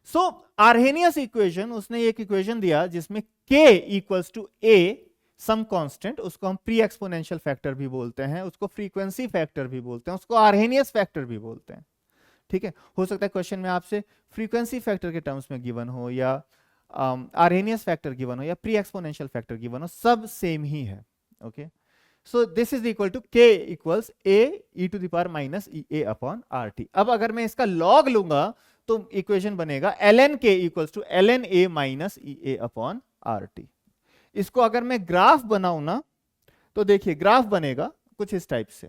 सो आर्हेनियस इक्वेशन, उसने एक इक्वेशन दिया जिसमें k equals to a some constant, उसको हम प्री एक्सपोनेंशियल फैक्टर भी बोलते हैं, उसको फ्रीक्वेंसी फैक्टर भी बोलते हैं, उसको आर्हेनियस फैक्टर भी बोलते हैं। ठीक है, हो सकता है क्वेश्चन में आपसे फ्रीक्वेंसी फैक्टर के टर्म्स में गिवन हो, या आर्हेनियस फैक्टर गिवन हो, या प्री एक्सपोनेंशियल फैक्टर गिवन हो, सब सेम ही है। Okay, so this is equal to k equals a e to the power minus ea upon rt। अब अगर मैं इसका लॉग लूंगा तो इक्वेशन बनेगा ln k equals to ln a minus ea upon rt। इसको अगर मैं ग्राफ बनाऊं ना, तो देखिए ग्राफ बनेगा कुछ इस टाइप से,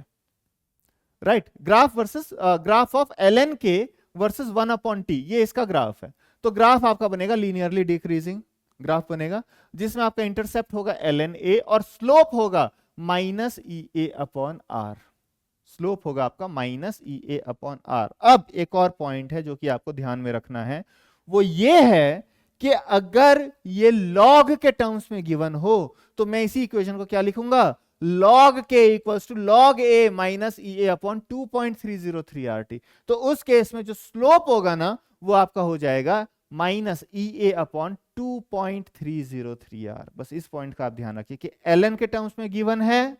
right. Graph versus graph of ln k versus 1 upon t, ये इसका ग्राफ है। तो ग्राफ आपका बनेगा लीनियरली डिक्रीजिंग ग्राफ बनेगा, जिसमें आपका इंटरसेप्ट होगा ln a और स्लोप होगा minus ea upon r। Slope होगा आपका माइनस ea अपॉन r। अब एक और पॉइंट है जो कि आपको ध्यान में रखना है, वो ये है कि अगर ये लॉग के टर्म्स में गिवन हो तो मैं इसी इक्वेशन को क्या लिखूंगा? log k equals to log a minus ea upon 2.303 rt। तो उस केस में जो स्लोप होगा ना, वो आपका हो जाएगा माइनस ea अपॉन 2.303 r। बस इस पॉइंट का आप ध्यान रखिए कि ln के टर्म्स में गिवन है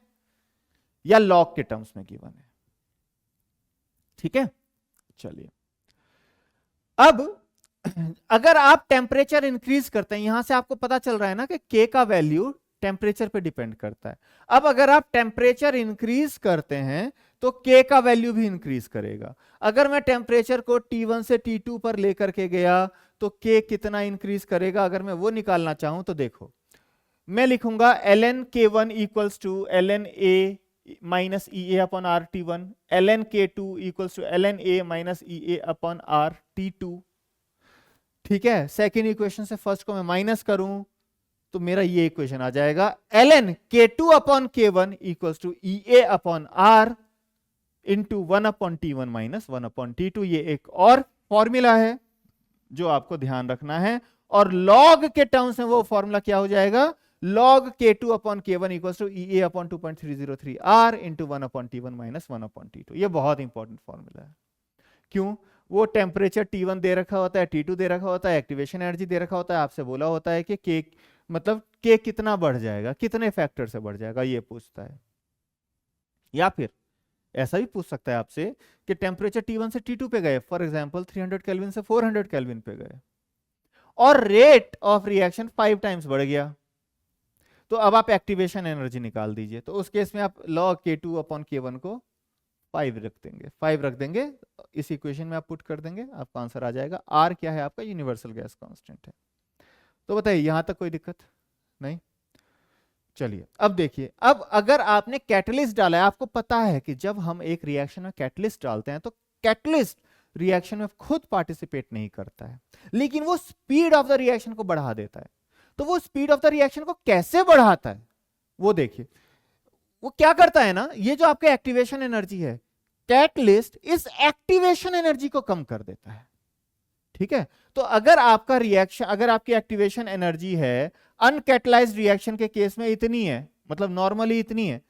या log के टर्म्स में गिवन है। ठीक है, चलिए अब अगर आप टेम्परेचर इंक्रीज करते हैं, यहां से आपको पता चल रहा है ना कि k का वैल्यू टेम्परेचर पे डिपेंड करता है। अब अगर आप टेम्परेचर इंक्रीज करते हैं तो k का वैल्यू भी इंक्रीज करेगा। अगर मैं टेम्परेचर को T1 से T2 पर लेकर के गया तो k कितना इंक्रीज करेगा, अगर मैं वो निकालना चाहूं तो देखो मैं लिखूंगा ln k1 equals to ln a minus ea upon R T1, ln k2 equals to ln a minus ea upon R T2। ठीक है, सेकेंड इक्वेशन से फर्स्ट को मैं माइनस करूं तो मेरा ये इक्वेशन आ जाएगा ln k2 upon k1 equals to ea upon r into 1 upon T1 minus 1 upon T2। ये एक और फॉर्मूला है जो आपको ध्यान रखना है, और लॉग के टर्म्स में वो फॉर्मूला क्या हो जाएगा? log k2 upon k1 equals to ea upon 2.303 r into 1 upon T1 minus 1 upon T2। ये बहुत इंपॉर्टेंट फॉर्मूला है। क्यों? वो टेम्परेचर T1 दे रखा होता है, T2 दे रखा होता है, एक्टिवेशन एनर्जी दे रखा होता है, आपसे बोला होता है कि K मतलब K कितना बढ़ जाएगा, कितने फैक्टर से बढ़ जाएगा, ये पूछता है। या फिर ऐसा भी पूछ सकता है आपसे कि टेम्परेचर T1 से T2 पे गए, फॉर एग्जांपल 300 केल्विन से 400 केल्विन पे गए और रेट ऑफ रिएक्शन 5 टाइम्स बढ़ गया, तो अब आप एक्टिवेशन एनर्जी निकाल दीजिए। तो उस केस में आप log k2 अपॉन k1 को 5 रख देंगे, 5 रख देंगे, इस इक्वेशन में आप पुट कर देंगे, आपका आंसर आ जाएगा। R क्या है? आपका यूनिवर्सल गैस कांस्टेंट है। तो बताइए यहां तक कोई दिक्कत नहीं? चलिए अब देखिए, अब अगर आपने कैटलिस्ट डाला है, आपको पता है कि जब हम एक रिएक्शन में कैटलिस्ट डालते हैं तो कैटलिस्ट रिएक्शन में खुद पार्टिसिपेट नहीं करता है, लेकिन वो स्पीड ऑफ द रिएक्शन को बढ़ा देता है। तो वो स्पीड ऑफ द रिएक्शन को कैसे बढ़ाता है वो देखिए। वो क्या करता है ना, ये जो आपका एक्टिवेशन एनर्जी है, कैटलिस्ट इस एक्टिवेशन एनर्जी को कम कर देता है। ठीक है, तो अगर आपका रिएक्शन, अगर आपकी एक्टिवेशन एनर्जी है अनकैटलाइज्ड रिएक्शन के केस में इतनी है, मतलब नॉर्मली इतनी है,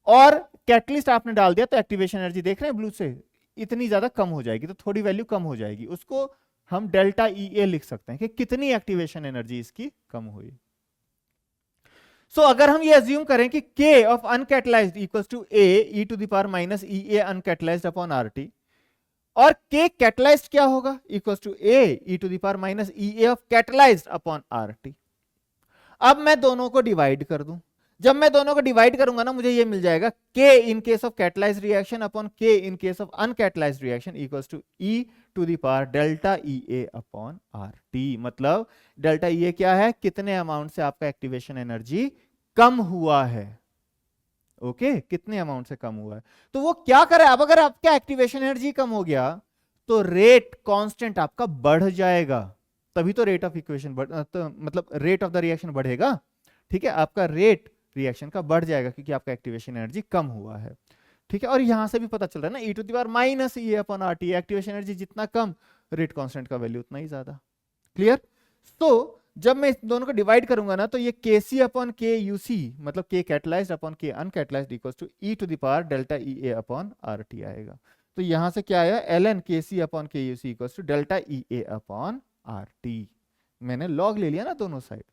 और कैटलिस्ट आपने डाल दिया तो एक्टिवेशन एनर्जी देख रहे हैं ब्लू से इतनी ज्यादा कम हो जाएगी, तो थोड़ी वैल्यू कम हो जाएगी, उसको हम डेल्टा ई ए लिख सकते हैं कि कितनी एक्टिवेशन एनर्जी इसकी कम हुई। सो अगर हम ये अज्यूम करें कि k of uncatalysed equals to a e to the power minus E A uncatalysed upon R T, और k कैटलाइज्ड क्या होगा, equals to a e to the power minus E A of catalysed upon R T. अब मैं दोनों को divide कर दूं, जब मैं दोनों को डिवाइड करूंगा ना, मुझे ये मिल जाएगा k in case of catalysed reaction upon k in case of uncatalysed reaction equals to e to the power delta E A upon R T. मतलब डेल्टा ई ए क्या है, कितने अमाउंट से आपका एक्टिवेशन एनर्जी कम हुआ है। Okay, कितने amount से कम हुआ है। तो वो क्या करे, अब अगर आपका एक्टिवेशन एनर्जी कम हो गया तो रेट कांस्टेंट आपका बढ़ जाएगा, तभी तो रेट ऑफ इक्वेशन तो मतलब रेट ऑफ द रिएक्शन बढ़ेगा। ठीक है, आपका रेट रिएक्शन का बढ़ जाएगा क्योंकि आपका एक्टिवेशन एनर्जी कम हुआ है। ठीक है, और यहां से भी पता चल रहा है ना, E to the power minus E upon R T, activation energy जितना कम, रेट कांस्टेंट का वैल्यू उतना ही ज्यादा। क्लियर। तो जब मैं इस दोनों को डिवाइड करूंगा ना, तो ये के C upon K U C, मतलब K catalysed upon K uncatalysed equals to E to the power delta E A upon R T आएगा। तो यहां से क्या आया, L N K C upon K U C equals to delta E A upon R T. मैंने log ले लिया ना दोनों साइड।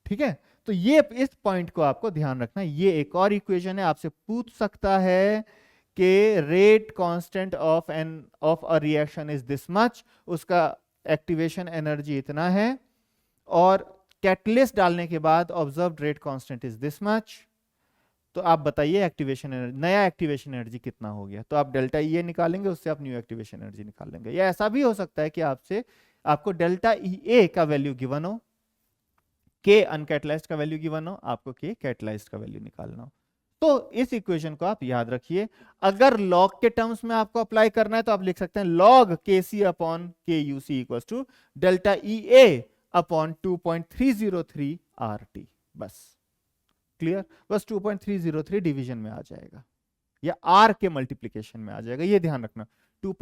ठीक है, तो ये इस पॉइंट को आपको ध्यान रखना। ये एक और इक्वेशन है, आपसे पूछ सकता है कि rate constant of a reaction is this much, उसका एक्टिवेशन एनर्जी इतना है, और कैटलिस्ट डालने के बाद observed rate constant is this much. तो आप बताइए एक्टिवेशन एनर्जी, नया एक्टिवेशन एनर्जी कितना हो गया। तो आप डेल्टा ई ए निकालेंगे, उससे आप न्यू एक्टिवेशन एनर्जी निकाल लेंगे। या ऐसा भी हो सकता है कि आपको डेल्टा ई ए का वैल्यू गिवन हो, के अनकैटलाइज्ड का वैल्यू गिवन हो, आपको के कैटलाइज्ड का वैल्यू निकालना हो। तो इस इक्वेशन को आप याद रखिए। अगर लॉग के टर्म्स में आपको अप्लाई करना है तो आप लिख सकते हैं log K C upon K U C equal to delta E A upon 2.303 R T. बस क्लियर, बस 2.303 डिवीजन में आ जाएगा या आर के मल्टीप्लीकेशन में आ जाएगा, ये ध्यान रखना।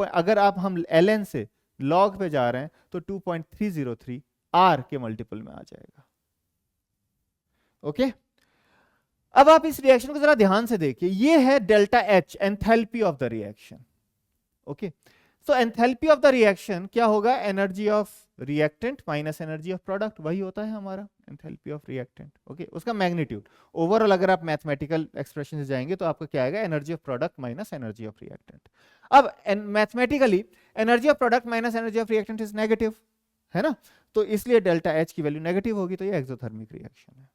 अगर हम एल एन से लॉग पे जा रहे हैं तो 2.303 आर के मल्टीपल में आ जाएगा। ओके, अब आप इस रिएक्शन को जरा ध्यान से देखिए। ये है delta H, enthalpy of the reaction. Okay, so enthalpy of the reaction क्या होगा, energy of reactant minus energy of product, वही होता है हमारा एंथैल्पी ऑफ रिएक्टेंट। ओके, उसका मैग्नीट्यूड ओवरऑल अगर आप मैथमेटिकल एक्सप्रेशन से जाएंगे तो आपका क्या आएगा, energy of product minus energy of reactant. अब mathematically energy of product minus energy of reactant is negative, है ना, तो इसलिए डेल्टा एच की वैल्यू नेगेटिव होगी, तो ये एक्सोथर्मिक रिएक्शन है।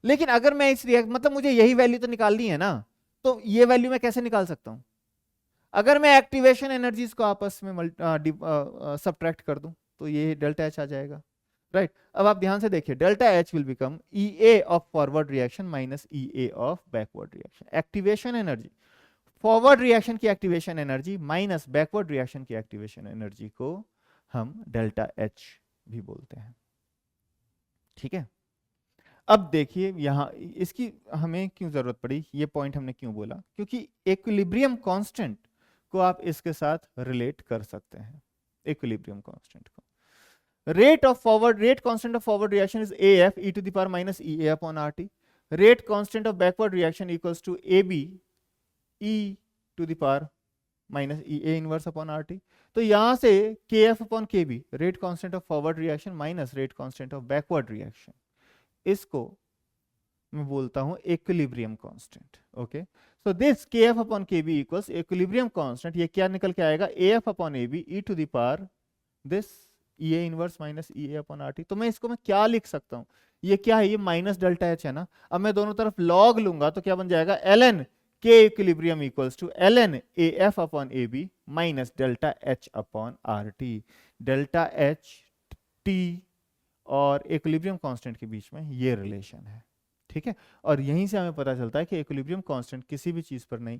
लेकिन अगर मैं इस मतलब मुझे यही वैल्यू तो निकालनी है ना, तो ये वैल्यू मैं कैसे निकाल सकता हूं, अगर मैं एक्टिवेशन एनर्जीज को आपस में सब्ट्रैक्ट कर दूं तो ये डेल्टा एच आ जाएगा। राइट, अब आप ध्यान से देखिए, delta H will become E A of forward reaction minus E A of backward reaction. Activation energy, forward reaction की activation energy minus backward reaction की एक्टिवेशन एनर्जी को हम डेल्टा एच भी बोलते हैं। ठीक है, अब देखिए यहां इसकी हमें क्यों जरूरत पड़ी, ये पॉइंट हमने क्यों बोला, क्योंकि इक्विलिब्रियम कांस्टेंट को आप इसके साथ रिलेट कर सकते हैं। इक्विलिब्रियम कांस्टेंट को, rate constant of forward reaction is F E to the power minus E A upon R T. Rate constant of backward reaction equals to A B E to the power minus E A inverse upon R T. तो यहां से K F upon K B, rate constant of forward reaction minus rate constant of backward reaction, इसको मैं बोलता हूं equilibrium constant. Okay, so this K F upon K B equals equilibrium constant. ये क्या निकल के आएगा, A F upon A B E to the power this E A inverse minus E A upon R T. तो मैं इसको मैं क्या लिख सकता हूं, ये क्या है, ये माइनस डेल्टा एच है ना। अब मैं दोनों तरफ लॉग लूंगा तो क्या बन जाएगा, L N K equilibrium equals to L N A F upon A B minus delta H upon R T. Delta H T और इक्विलिब्रियम कांस्टेंट के बीच में ये रिलेशन है। ठीक है, और यहीं से हमें पता चलता है कि इक्विलिब्रियम कांस्टेंट किसी भी चीज पर नहीं,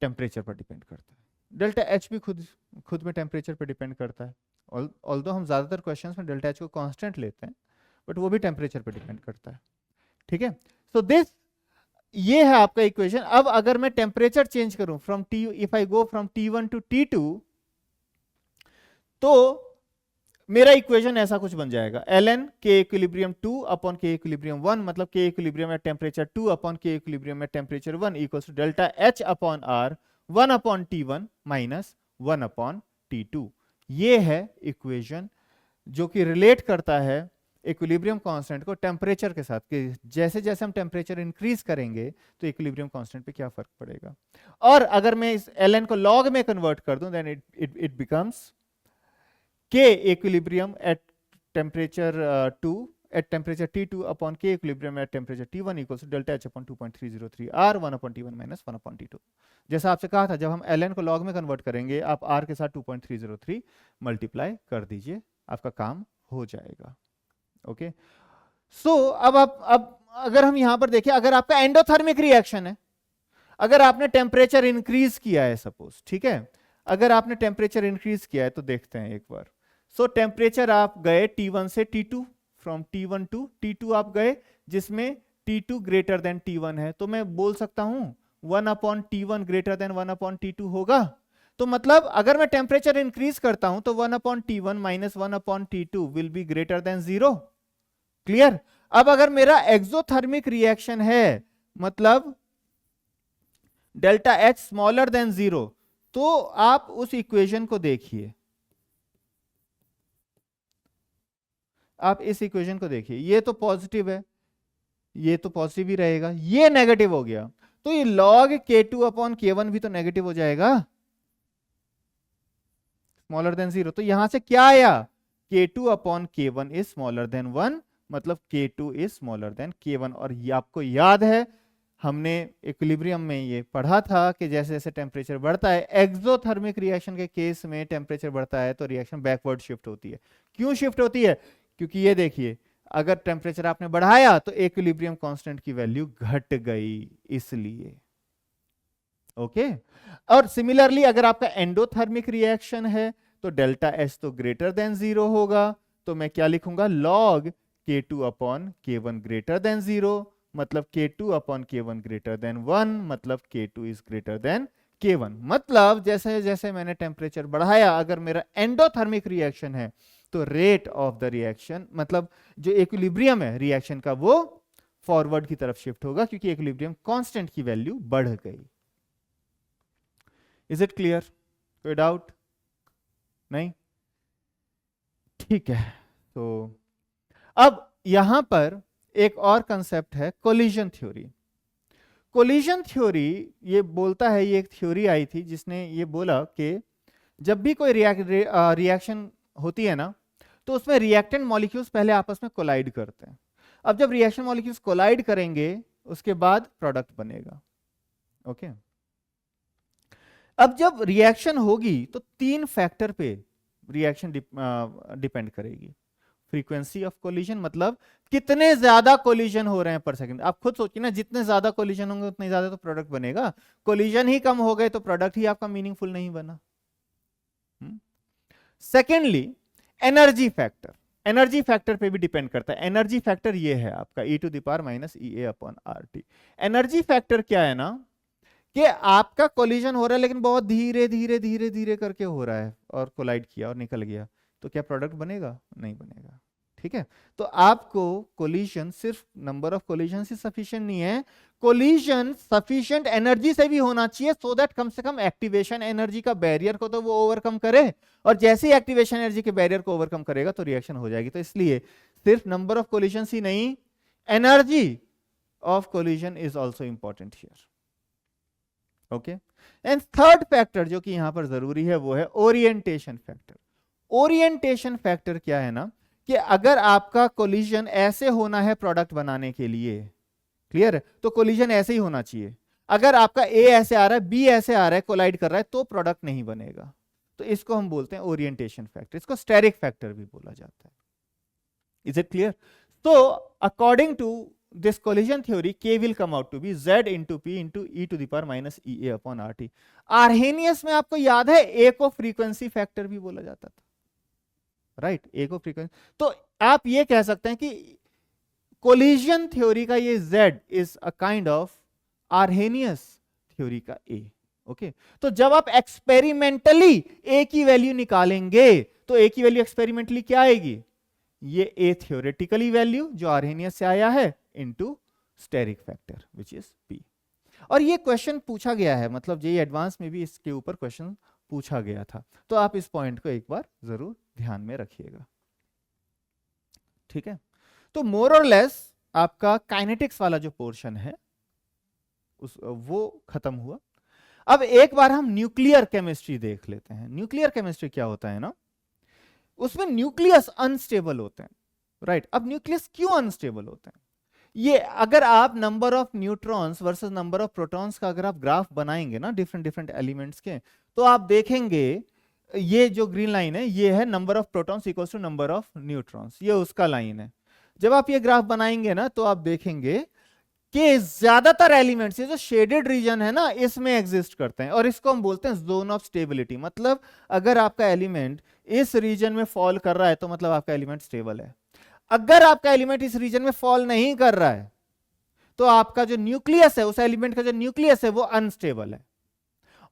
टेम्परेचर पर डिपेंड करता है। डेल्टा एच भी खुद खुद में टेम्परेचर पर डिपेंड करता है। ऑल्दो हम ज्यादातर क्वेश्चंस में डेल्टा एच को कांस्टेंट लेते हैं, बट वो भी टेम्परेचर पर डिपेंड करता है। ठीक है, सो दिस, ये है आपका इक्वेशन। अब अगर मैं टेम्परेचर चेंज करूं from T, if I go from T1 to T2, तो मेरा इक्वेशन ऐसा कुछ बन जाएगा, ln k equilibrium 2 upon k equilibrium 1, मतलब k equilibrium at temperature 2 upon k equilibrium at temperature 1 equals to delta h upon r 1 upon T1 minus 1 upon T2। ये है equation जो कि रिलेट करता है इक्विलिब्रियम कांस्टेंट को टेम्परेचर के साथ, कि जैसे जैसे हम टेम्परेचर इंक्रीज करेंगे तो इक्विलिब्रियम कांस्टेंट पे क्या फर्क पड़ेगा। और अगर मैं इस ln को log में कन्वर्ट कर दूं, then it becomes k equilibrium at temperature 2 at temperature T2 upon k equilibrium at temperature T1 equals to delta H upon 2.303 R 1 upon T1 minus 1 upon T2। जैसा आपसे कहा था, जब हम ln को log में कन्वर्ट करेंगे, आप R के साथ 2.303 मल्टीप्लाई कर दीजिए, आपका काम हो जाएगा। ओके, सो अब अगर हम यहां पर देखें, अगर आपका एंडोथर्मिक रिएक्शन है, अगर आपने टेम्परेचर इंक्रीज किया है सपोज, ठीक है, अगर आपने टेम्परेचर इंक्रीज किया है तो देखते हैं एक बार। सो टेम्परेचर आप गए T1 से T2, from T1 to T2 आप गए, जिसमें T2 ग्रेटर देन T1 है, तो मैं बोल सकता हूं 1 upon T1 greater than 1 upon T2 होगा। तो मतलब अगर मैं टेम्परेचर इंक्रीज करता हूं तो 1 upon T1 minus 1 upon T2 will be greater than 0। Clear. अब अगर मेरा एक्सोथर्मिक रिएक्शन है, मतलब डेल्टा H स्मॉलर देन 0, तो आप उस इक्वेशन को देखिए, आप इस इक्वेशन को देखिए, ये तो पॉजिटिव है, ये तो पॉजिटिव ही रहेगा, ये नेगेटिव हो गया, तो ये log k2 अपॉन k1 भी तो नेगेटिव हो जाएगा, स्मॉलर देन 0। तो यहां से क्या आया, k2 upon k1 is smaller than 1, मतलब k2 is smaller than k1। और ये आपको याद है, हमने इक्विलिब्रियम में ये पढ़ा था कि जैसे जैसे टेम्परेचर बढ़ता है, एक्सोथर्मिक रिएक्शन के केस में टेम्परेचर बढ़ता है तो रिएक्शन बैकवर्ड शिफ्ट होती है। क्यों शिफ्ट होती है, क्योंकि ये देखिए, अगर टेम्परेचर आपने बढ़ाया तो इक्विलिब्रियम कांस्टेंट की वैल्यू घट गई, इसलिए। ओके, और सिमिलरली अगर आपका एंडोथर्मिक रिएक्शन है तो डेल्टा एच तो ग्रेटर देन 0 होगा, तो मैं क्या लिखूंगा, log k2 upon k1 greater than 0, मतलब k2 upon k1 greater than 1, मतलब k2 is greater than k1। मतलब जैसे जैसे मैंने टेम्परेचर बढ़ाया, अगर मेरा एंडोथर्मिक रिएक्शन है तो रेट ऑफ द रिएक्शन, मतलब जो इक्विलिब्रियम है रिएक्शन का, वो फॉरवर्ड की तरफ शिफ्ट होगा, क्योंकि इक्विलिब्रियम कांस्टेंट की वैल्यू बढ़ गई। इज इट क्लियर, कोई डाउट नहीं? ठीक है, तो अब यहां पर एक और कंसेप्ट है, कोलिजन थ्योरी। कोलिजन थ्योरी ये बोलता है, ये एक थ्योरी आई थी जिसने ये बोला कि जब भी कोई रिएक्शन होती है ना, तो उसमें रिएक्टेंट मॉलिक्यूल्स पहले आपस में कोलाइड करते हैं। अब जब रिएक्शन मॉलिक्यूल्स कोलाइड करेंगे, उसके बाद प्रोडक्ट बनेगा। ओके, अब जब रिएक्शन होगी तो 3 फैक्टर पे रिएक्शन डिपेंड करेगी। फ्रीक्वेंसी ऑफ कोलिजन, मतलब कितने ज्यादा कोलिजन हो रहे हैं पर सेकंड। आप खुद सोचिए ना, जितने ज्यादा कोलिजन होंगे उतने ज्यादा तो प्रोडक्ट बनेगा। कोलिजन ही कम हो गए तो प्रोडक्ट ही आपका मीनिंगफुल नहीं बना। Secondly, energy factor, energy factor पे भी डिपेंड करता है। एनर्जी फैक्टर ये है आपका e to the power minus EA upon RT। Energy factor क्या है ना, कि आपका कोलिजन हो रहा है लेकिन बहुत धीरे धीरे धीरे धीरे करके हो रहा है, और कोलाइड किया और निकल गया, तो क्या प्रोडक्ट बनेगा? नहीं बनेगा। ठीक है, तो आपको कोलिजन सिर्फ नंबर ऑफ कोलिजन से सफिशिएंट नहीं है, कोलिजन सफिशिएंट एनर्जी से भी होना चाहिए, सो दैट कम से कम एक्टिवेशन एनर्जी का बैरियर को तो वो ओवरकम करे, और जैसे ही एक्टिवेशन एनर्जी के बैरियर को ओवरकम करेगा तो रिएक्शन हो जाएगी। तो इसलिए सिर्फ नंबर ऑफ कोलिजन ही नहीं, energy of collision is also important here. Okay, and third factor जो कि यहां पर जरूरी है वो है ओरिएंटेशन फैक्टर। ओरिएंटेशन फैक्टर क्या है ना, कि अगर आपका कोलिजन ऐसे होना है प्रोडक्ट बनाने के लिए, क्लियर है, तो कोलिजन ऐसे ही होना चाहिए। अगर आपका ए ऐसे आ रहा है, बी ऐसे आ रहा है, कोलाइड कर रहा है, तो प्रोडक्ट नहीं बनेगा। तो इसको हम बोलते हैं ओरिएंटेशन फैक्टर, इसको स्टेरिक फैक्टर भी बोला जाता है। Is it clear? तो according to this collision theory, K will come out to be Z into P into e to the power minus EA upon RT. Arrhenius में आपको याद है ए को फ्रीक्वेंसी फैक्टर भी बोला जाता था, राइट? ए को फ्रीक्वेंसी, तो आप ये कह सकते हैं कि कोलिजन थ्योरी का ये Z is a kind of Arrhenius theory का ए। ओके, तो जब आप एक्सपेरिमेंटली ए की वैल्यू निकालेंगे तो ए की वैल्यू एक्सपेरिमेंटली क्या आएगी? ये ए थ्योरेटिकली वैल्यू जो आर्हेनियस से आया है into steric factor which is P. और ये क्वेश्चन पूछा गया है, मतलब जेईई एडवांस में भी इसके ऊपर क्वेश्चन पूछा गया था, तो आप इस पॉइंट को एक बार जरूर ध्यान में रखिएगा, ठीक है? तो मोर और लेस आपका काइनेटिक्स वाला जो पोर्शन है वो खत्म हुआ। अब एक बार हम न्यूक्लियर केमिस्ट्री देख लेते हैं। न्यूक्लियर केमिस्ट्री क्या होता है ना, उसमें न्यूक्लियस अनस्टेबल होते हैं, राइट? अब न्यूक्लियस क्यों अनस्टेबल होते हैं? ये अगर आप number of neutrons versus number of protons का अगर आप ग्राफ बनाएंगे ना डिफरेंट डिफरेंट एलिमेंट्स के, तो आप देखेंगे ये जो ग्रीन लाइन है ये है number of protons equals to number of neutrons, ये उसका लाइन है। जब आप ये ग्राफ बनाएंगे ना तो आप देखेंगे कि ज्यादातर एलिमेंट्स, ये जो शेडेड रीजन है ना, इसमें एग्जिस्ट करते हैं और इसको हम बोलते हैं जोन ऑफ स्टेबिलिटी। मतलब अगर आपका एलिमेंट इस रीजन में फॉल कर रहा है तो मतलब आपका एलिमेंट स्टेबल है। अगर आपका एलिमेंट इस रीजन में फॉल नहीं कर रहा है तो आपका जो न्यूक्लियस है, उस एलिमेंट का जो न्यूक्लियस है वो अनस्टेबल है।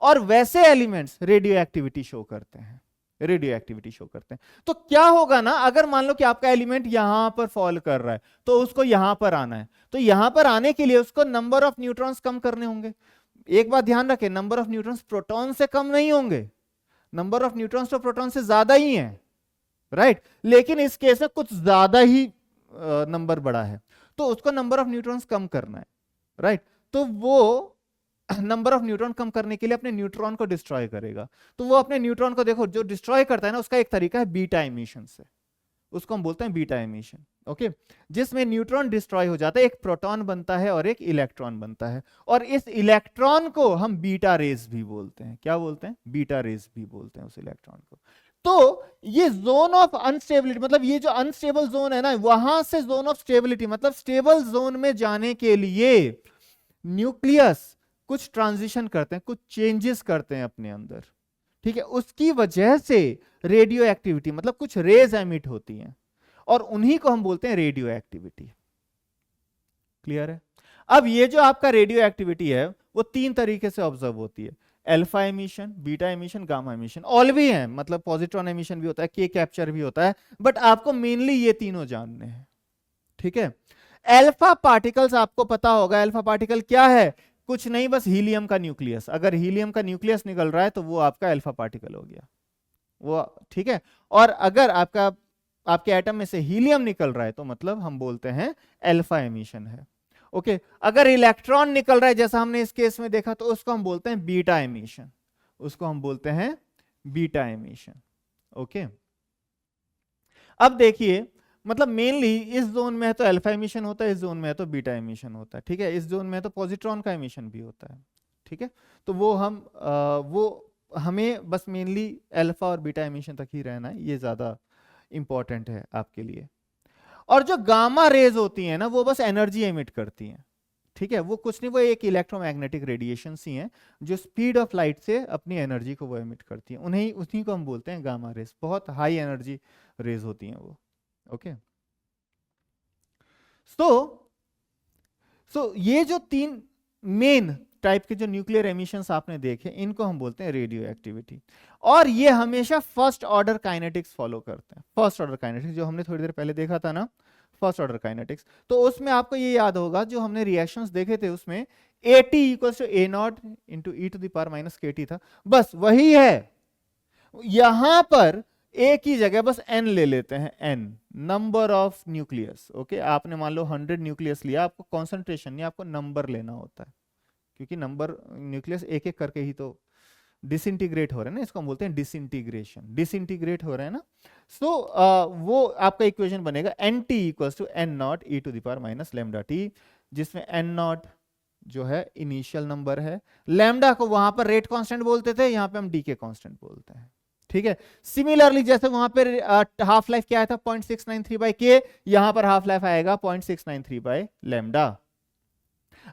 और वैसे एलिमेंट्स रेडियो एक्टिविटी शो करते हैं, रेडियो एक्टिविटी शो करते हैं। तो क्या होगा ना, अगर मान लो कि आपका एलिमेंट यहां पर फॉल कर रहा है तो उसको यहां पर आना है, तो यहां पर आने के लिए उसको नंबर ऑफ न्यूट्रॉन्स कम करने होंगे। एक बात ध्यान रखें, नंबर ऑफ न्यूट्रॉन्स प्रोटॉन से कम नहीं होंगे, नंबर ऑफ न्यूट्रॉन्स तो प्रोटॉन से ज्यादा ही है, राइट? लेकिन इस केस में कुछ ज्यादा ही नंबर बड़ा है, तो उसको नंबर ऑफ न्यूट्रॉन्स कम करना है, राइट? तो वो नंबर ऑफ न्यूट्रॉन कम करने के लिए अपने न्यूट्रॉन को डिस्ट्रॉय करेगा। तो वो अपने न्यूट्रॉन को, देखो, जो डिस्ट्रॉय करता है ना, उसका एक तरीका है बीटा एमिशन से, उसको हम बोलते हैं बीटा एमिशन। ओके, जिसमें न्यूट्रॉन डिस्ट्रॉय हो जाता है, एक प्रोटॉन बनता है और एक इलेक्ट्रॉन बनता है, और इस इलेक्ट्रॉन को हम बीटा रेज भी बोलते हैं। क्या बोलते हैं? बीटा रेज भी बोलते हैं उस इलेक्ट्रॉन को। तो ये जोन ऑफ अनस्टेबिलिटी, मतलब ये जो अनस्टेबल जोन है ना, वहां से जोन ऑफ स्टेबिलिटी, मतलब स्टेबल जोन में जाने के लिए न्यूक्लियस कुछ ट्रांजिशन करते हैं, कुछ चेंजेस करते हैं अपने अंदर, ठीक है? उसकी वजह से रेडियो एक्टिविटी, मतलब कुछ रेज एमिट होती हैं और उन्हीं को हम बोलते हैं रेडियो एक्टिविटी। क्लियर है? अब ये जो आपका रेडियो एक्टिविटी है वो तीन तरीके से ऑब्जर्व होती है, alpha emission, beta emission, gamma emission. All भी है, मतलब पॉजिट्रॉन एमिशन भी होता है, के कैप्चर भी होता है, बट आपको मेनली ये तीनों जानने हैं, ठीक है? अल्फा पार्टिकल्स आपको पता होगा, अल्फा पार्टिकल क्या है? कुछ नहीं, बस हीलियम का न्यूक्लियस। अगर हीलियम का न्यूक्लियस निकल रहा है तो वो आपका अल्फा पार्टिकल हो गया, वो, ठीक है? और अगर आपके एटम में से हीलियम निकल रहा है तो मतलब हम बोलते हैं अल्फा एमिशन है। ओके, अगर इलेक्ट्रॉन निकल रहा है जैसा हमने इस केस में देखा तो उसको हम बोलते हैं बीटा एमिशन, उसको हम बोलते हैं बीटा एमिशन। ओके, अब देखिए, मतलब मेनली इस जोन में है तो अल्फा एमिशन होता है, इस जोन में है तो बीटा एमिशन होता है, ठीक है? इस जोन में है तो पॉजिट्रॉन का एमिशन भी होता है, ठीक है? तो वो हमें बस मेनली अल्फा और बीटा एमिशन तक ही रहना है, ये ज्यादा इंपॉर्टेंट है आपके लिए। और जो गामा रेज होती है ना, वो बस एनर्जी एमिट करती हैं, ठीक है? वो कुछ नहीं, वो एक इलेक्ट्रोमैग्नेटिक रेडिएशन ही है जो स्पीड ऑफ लाइट से अपनी एनर्जी को वो एमिट करती है, उन्हीं को हम बोलते हैं गामा रेज। बहुत हाई एनर्जी रेज होती हैं वो। ओके, सो ये जो तीन मेन टाइप के जो न्यूक्लियर एमिशंस आपने देखे, इनको हम बोलते हैं रेडियो एक्टिविटी। और ये हमेशा फर्स्ट ऑर्डर काइनेटिक्स फॉलो करते हैं। फर्स्ट ऑर्डर काइनेटिक्स जो हमने थोड़ी देर पहले देखा था ना, फर्स्ट ऑर्डर काइनेटिक्स, तो उसमें आपको ये याद होगा जो हमने रिएक्शंस देखे थे उसमें AT equals to A0 into E to the power minus KT था, बस वही है। यहां पर ए की जगह बस n ले लेते हैं, n number of nucleus. Okay, आपने मान लो 100 न्यूक्लियस लिया, आपको कॉन्सेंट्रेशन नहीं, आपको नंबर लेना होता है, क्योंकि नंबर न्यूक्लियस एक एक करके ही तो डिसइंटीग्रेट हो रहे हैं ना, इसको हम बोलते हैं डिसइंटीग्रेशन, डिसइंटीग्रेट हो रहे हैं ना। सो वो आपका इक्वेशन बनेगा NT equals to N0 e to the power minus lambda T, जिसमें N0 जो है इनिशियल नंबर है, लैम्डा को वहां पर रेट कांस्टेंट बोलते थे, यहाँ पे हम डी के कांस्टेंट बोलते हैं। ठीक है। सिमिलरली जैसे वहां पर हाफ लाइफ क्या आया था 0.693 बाई के, यहां पर हाफ लाइफ आएगा 0.693 बाई लैम्डा।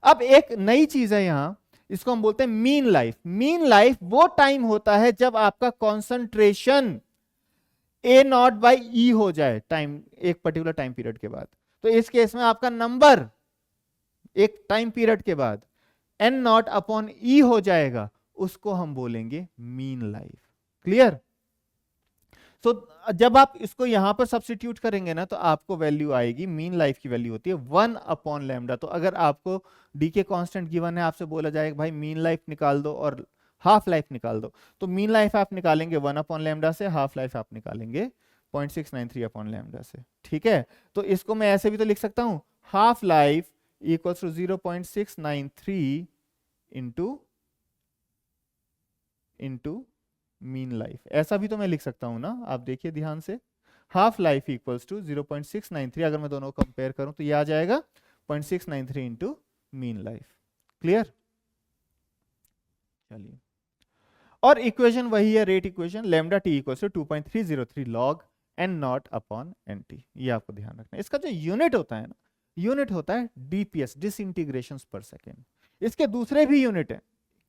अब एक नई चीज है यहां, इसको हम बोलते हैं मीन लाइफ। मीन लाइफ वो टाइम होता है जब आपका concentration A not by E हो जाए टाइम, एक पर्टिकुलर टाइम पीरियड के बाद। तो इस केस में आपका नंबर एक टाइम पीरियड के बाद एन नॉट अपॉन ई हो जाएगा, उसको हम बोलेंगे मीन लाइफ। क्लियर? तो जब आप इसको यहां पर सब्स्टिट्यूट करेंगे ना, तो आपको वैल्यू आएगी, मीन लाइफ की वैल्यू होती है 1 अपॉन लैम्डा। तो अगर आपको डी के कांस्टेंट गिवन है, आपसे बोला जाएगा भाई मीन लाइफ निकाल दो और हाफ लाइफ निकाल दो, तो मीन लाइफ आप निकालेंगे 1 अपॉन लैम्डा से, हाफ लाइफ आप निकालेंगे 0.693 अपॉन लैम्डा से। ठीक है, तो इसको मैं ऐसे भी तो लिख सकता हूं, half life equals to 0.693 into mean life. ऐसा भी तो मैं लिख सकता हूं ना, आप देखिए ध्यान से, हाफ लाइफ इक्वल्स टू 0.693, अगर मैं दोनों कंपेयर करूं तो ये आ जाएगा 0.693 इंटू मीन लाइफ। क्लियर? चलिए, और इक्वेशन वही है, rate equation, lambda T equals to 2.303 log N naught upon N T. ये आपको ध्यान रखना है। इसका जो यूनिट होता है ना, यूनिट होता है डीपीएस, डिसइंटीग्रेशन पर सेकेंड। इसके दूसरे भी यूनिट है,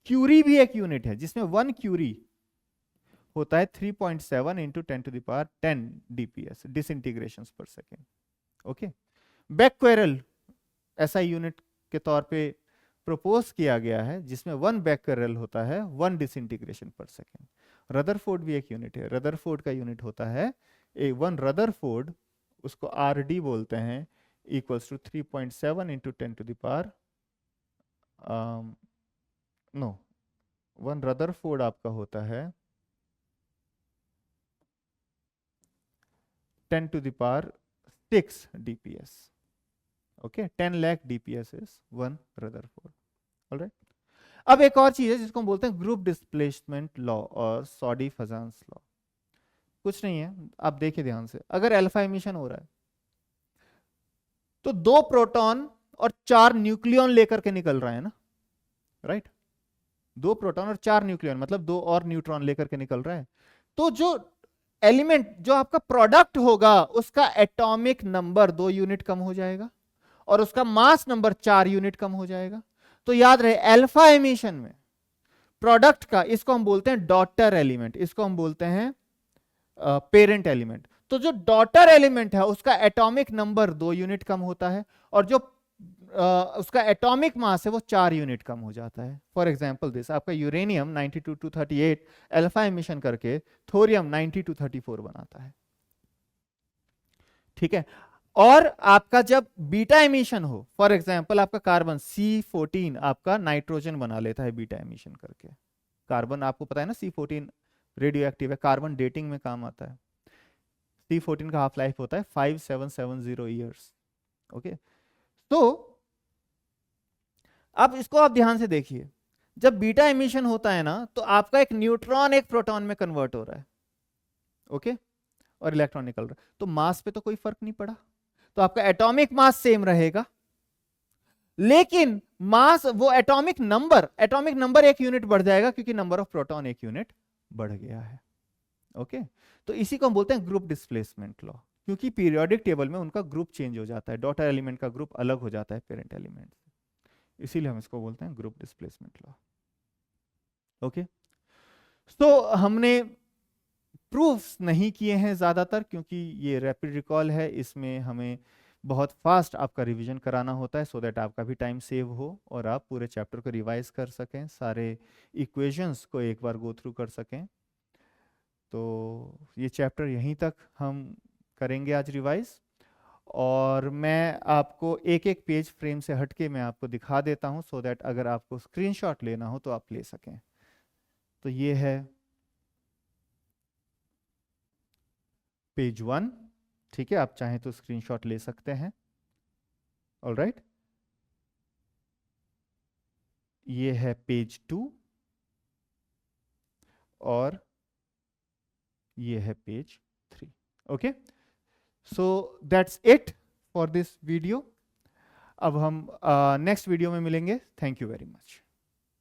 क्यूरी भी एक यूनिट है, जिसमें 1 क्यूरी होता है 3.7 इंटू 10⁻10 डीपीएस, डिसइंटीग्रेशन पर सेकेंड। ओके, बैक्वेरल ऐसा यूनिट के तौर पे प्रपोज किया गया है, जिसमें 1 बैक्वेरल होता है 1 डिसइंटीग्रेशन पर सेकेंड। रदरफोर्ड भी एक यूनिट है, रदरफोर्ड का यूनिट होता है 1 रदरफोर्ड, उसको आरडी बोलते हैं, equals to 3.7 into 10⁻, no, 1 Rutherford आपका होता है 10⁻6 DPS. Okay, 10 lakh DPS is 1 Rutherford. All right. अब एक और चीज है जिसको हम बोलते हैं ग्रुप डिस्प्लेसमेंट लॉ और सॉडी-फजान्स लॉ। कुछ नहीं है, आप देखिए ध्यान से, अगर अल्फा एमिशन हो रहा है तो 2 प्रोटॉन और 4 न्यूक्लियन लेकर के निकल रहा है ना, राइट? 2 प्रोटॉन और 4 न्यूक्लियन मतलब 2 और न्यूट्रॉन लेकर के निकल रहा है। तो जो एलिमेंट, जो आपका प्रोडक्ट होगा, उसका एटॉमिक नंबर 2 यूनिट कम हो जाएगा और उसका मास नंबर 4 यूनिट कम हो जाएगा। तो याद रहे, अल्फा एमिशन में प्रोडक्ट का, इसको हम बोलते हैं डॉटर एलिमेंट, इसको हम बोलते हैं पेरेंट एलिमेंट। तो जो डॉटर एलिमेंट है उसका एटॉमिक नंबर 2 यूनिट कम होता है और जो उसका एटॉमिक मास है वो 4 यूनिट कम हो जाता है। फॉर एग्जांपल दिस, आपका यूरेनियम 92-38 अल्फा एमिशन करके थोरियम 90-34 बनाता है। ठीक है, और आपका जब बीटा एमिशन हो, फॉर एग्जांपल आपका कार्बन C14 आपका नाइट्रोजन बना लेता है बीटा एमिशन करके। कार्बन आपको पता है ना C14 रेडियो एक्टिव है, कार्बन डेटिंग में काम आता है। C14 का हाफ लाइफ होता है 5770 ईयर्स। ओके, तो अब इसको आप ध्यान से देखिए, जब बीटा एमिशन होता है ना, तो आपका एक न्यूट्रॉन एक प्रोटॉन में कन्वर्ट हो रहा है, ओके, और इलेक्ट्रॉन निकल रहा है, तो मास पे तो कोई फर्क नहीं पड़ा, तो आपका एटॉमिक मास सेम रहेगा, लेकिन मास, वो एटॉमिक नंबर 1 यूनिट बढ़ जाएगा क्योंकि नंबर ऑफ प्रोटॉन 1 यूनिट बढ़ गया है। ओके, तो इसी को हम बोलते हैं ग्रुप डिस्प्लेसमेंट लॉ, क्योंकि पीरियोडिक टेबल में उनका ग्रुप चेंज हो जाता है, डॉटर एलिमेंट का ग्रुप अलग हो जाता है पेरेंट एलिमेंट से, इसीलिए हम इसको बोलते हैं ग्रुप डिस्प्लेसमेंट लॉ। ओके, तो हमने प्रूफ्स नहीं किए हैं ज़्यादातर, क्योंकि ये रैपिड रिकॉल है, इसमें हमें बहुत फास्ट आपका रिवीजन कराना होता है, सो दैट आपका भी टाइम सेव हो और आप पूरे चैप्टर को रिवाइज कर सकें, सारे इक्वेशंस को एक बार गो थ्रू कर सकें। तो ये चैप्टर यहीं तक हम करेंगे आज रिवाइज, और मैं आपको एक एक पेज फ्रेम से हटके मैं आपको दिखा देता हूं, सो दैट अगर आपको स्क्रीनशॉट लेना हो तो आप ले सकें। तो ये है पेज 1, ठीक है, आप चाहें तो स्क्रीनशॉट ले सकते हैं। ऑलराइट, ये है पेज 2 और ये है page 3। Okay, so that's it for this video. अब हम नेक्स्ट वीडियो में मिलेंगे। Thank you very much.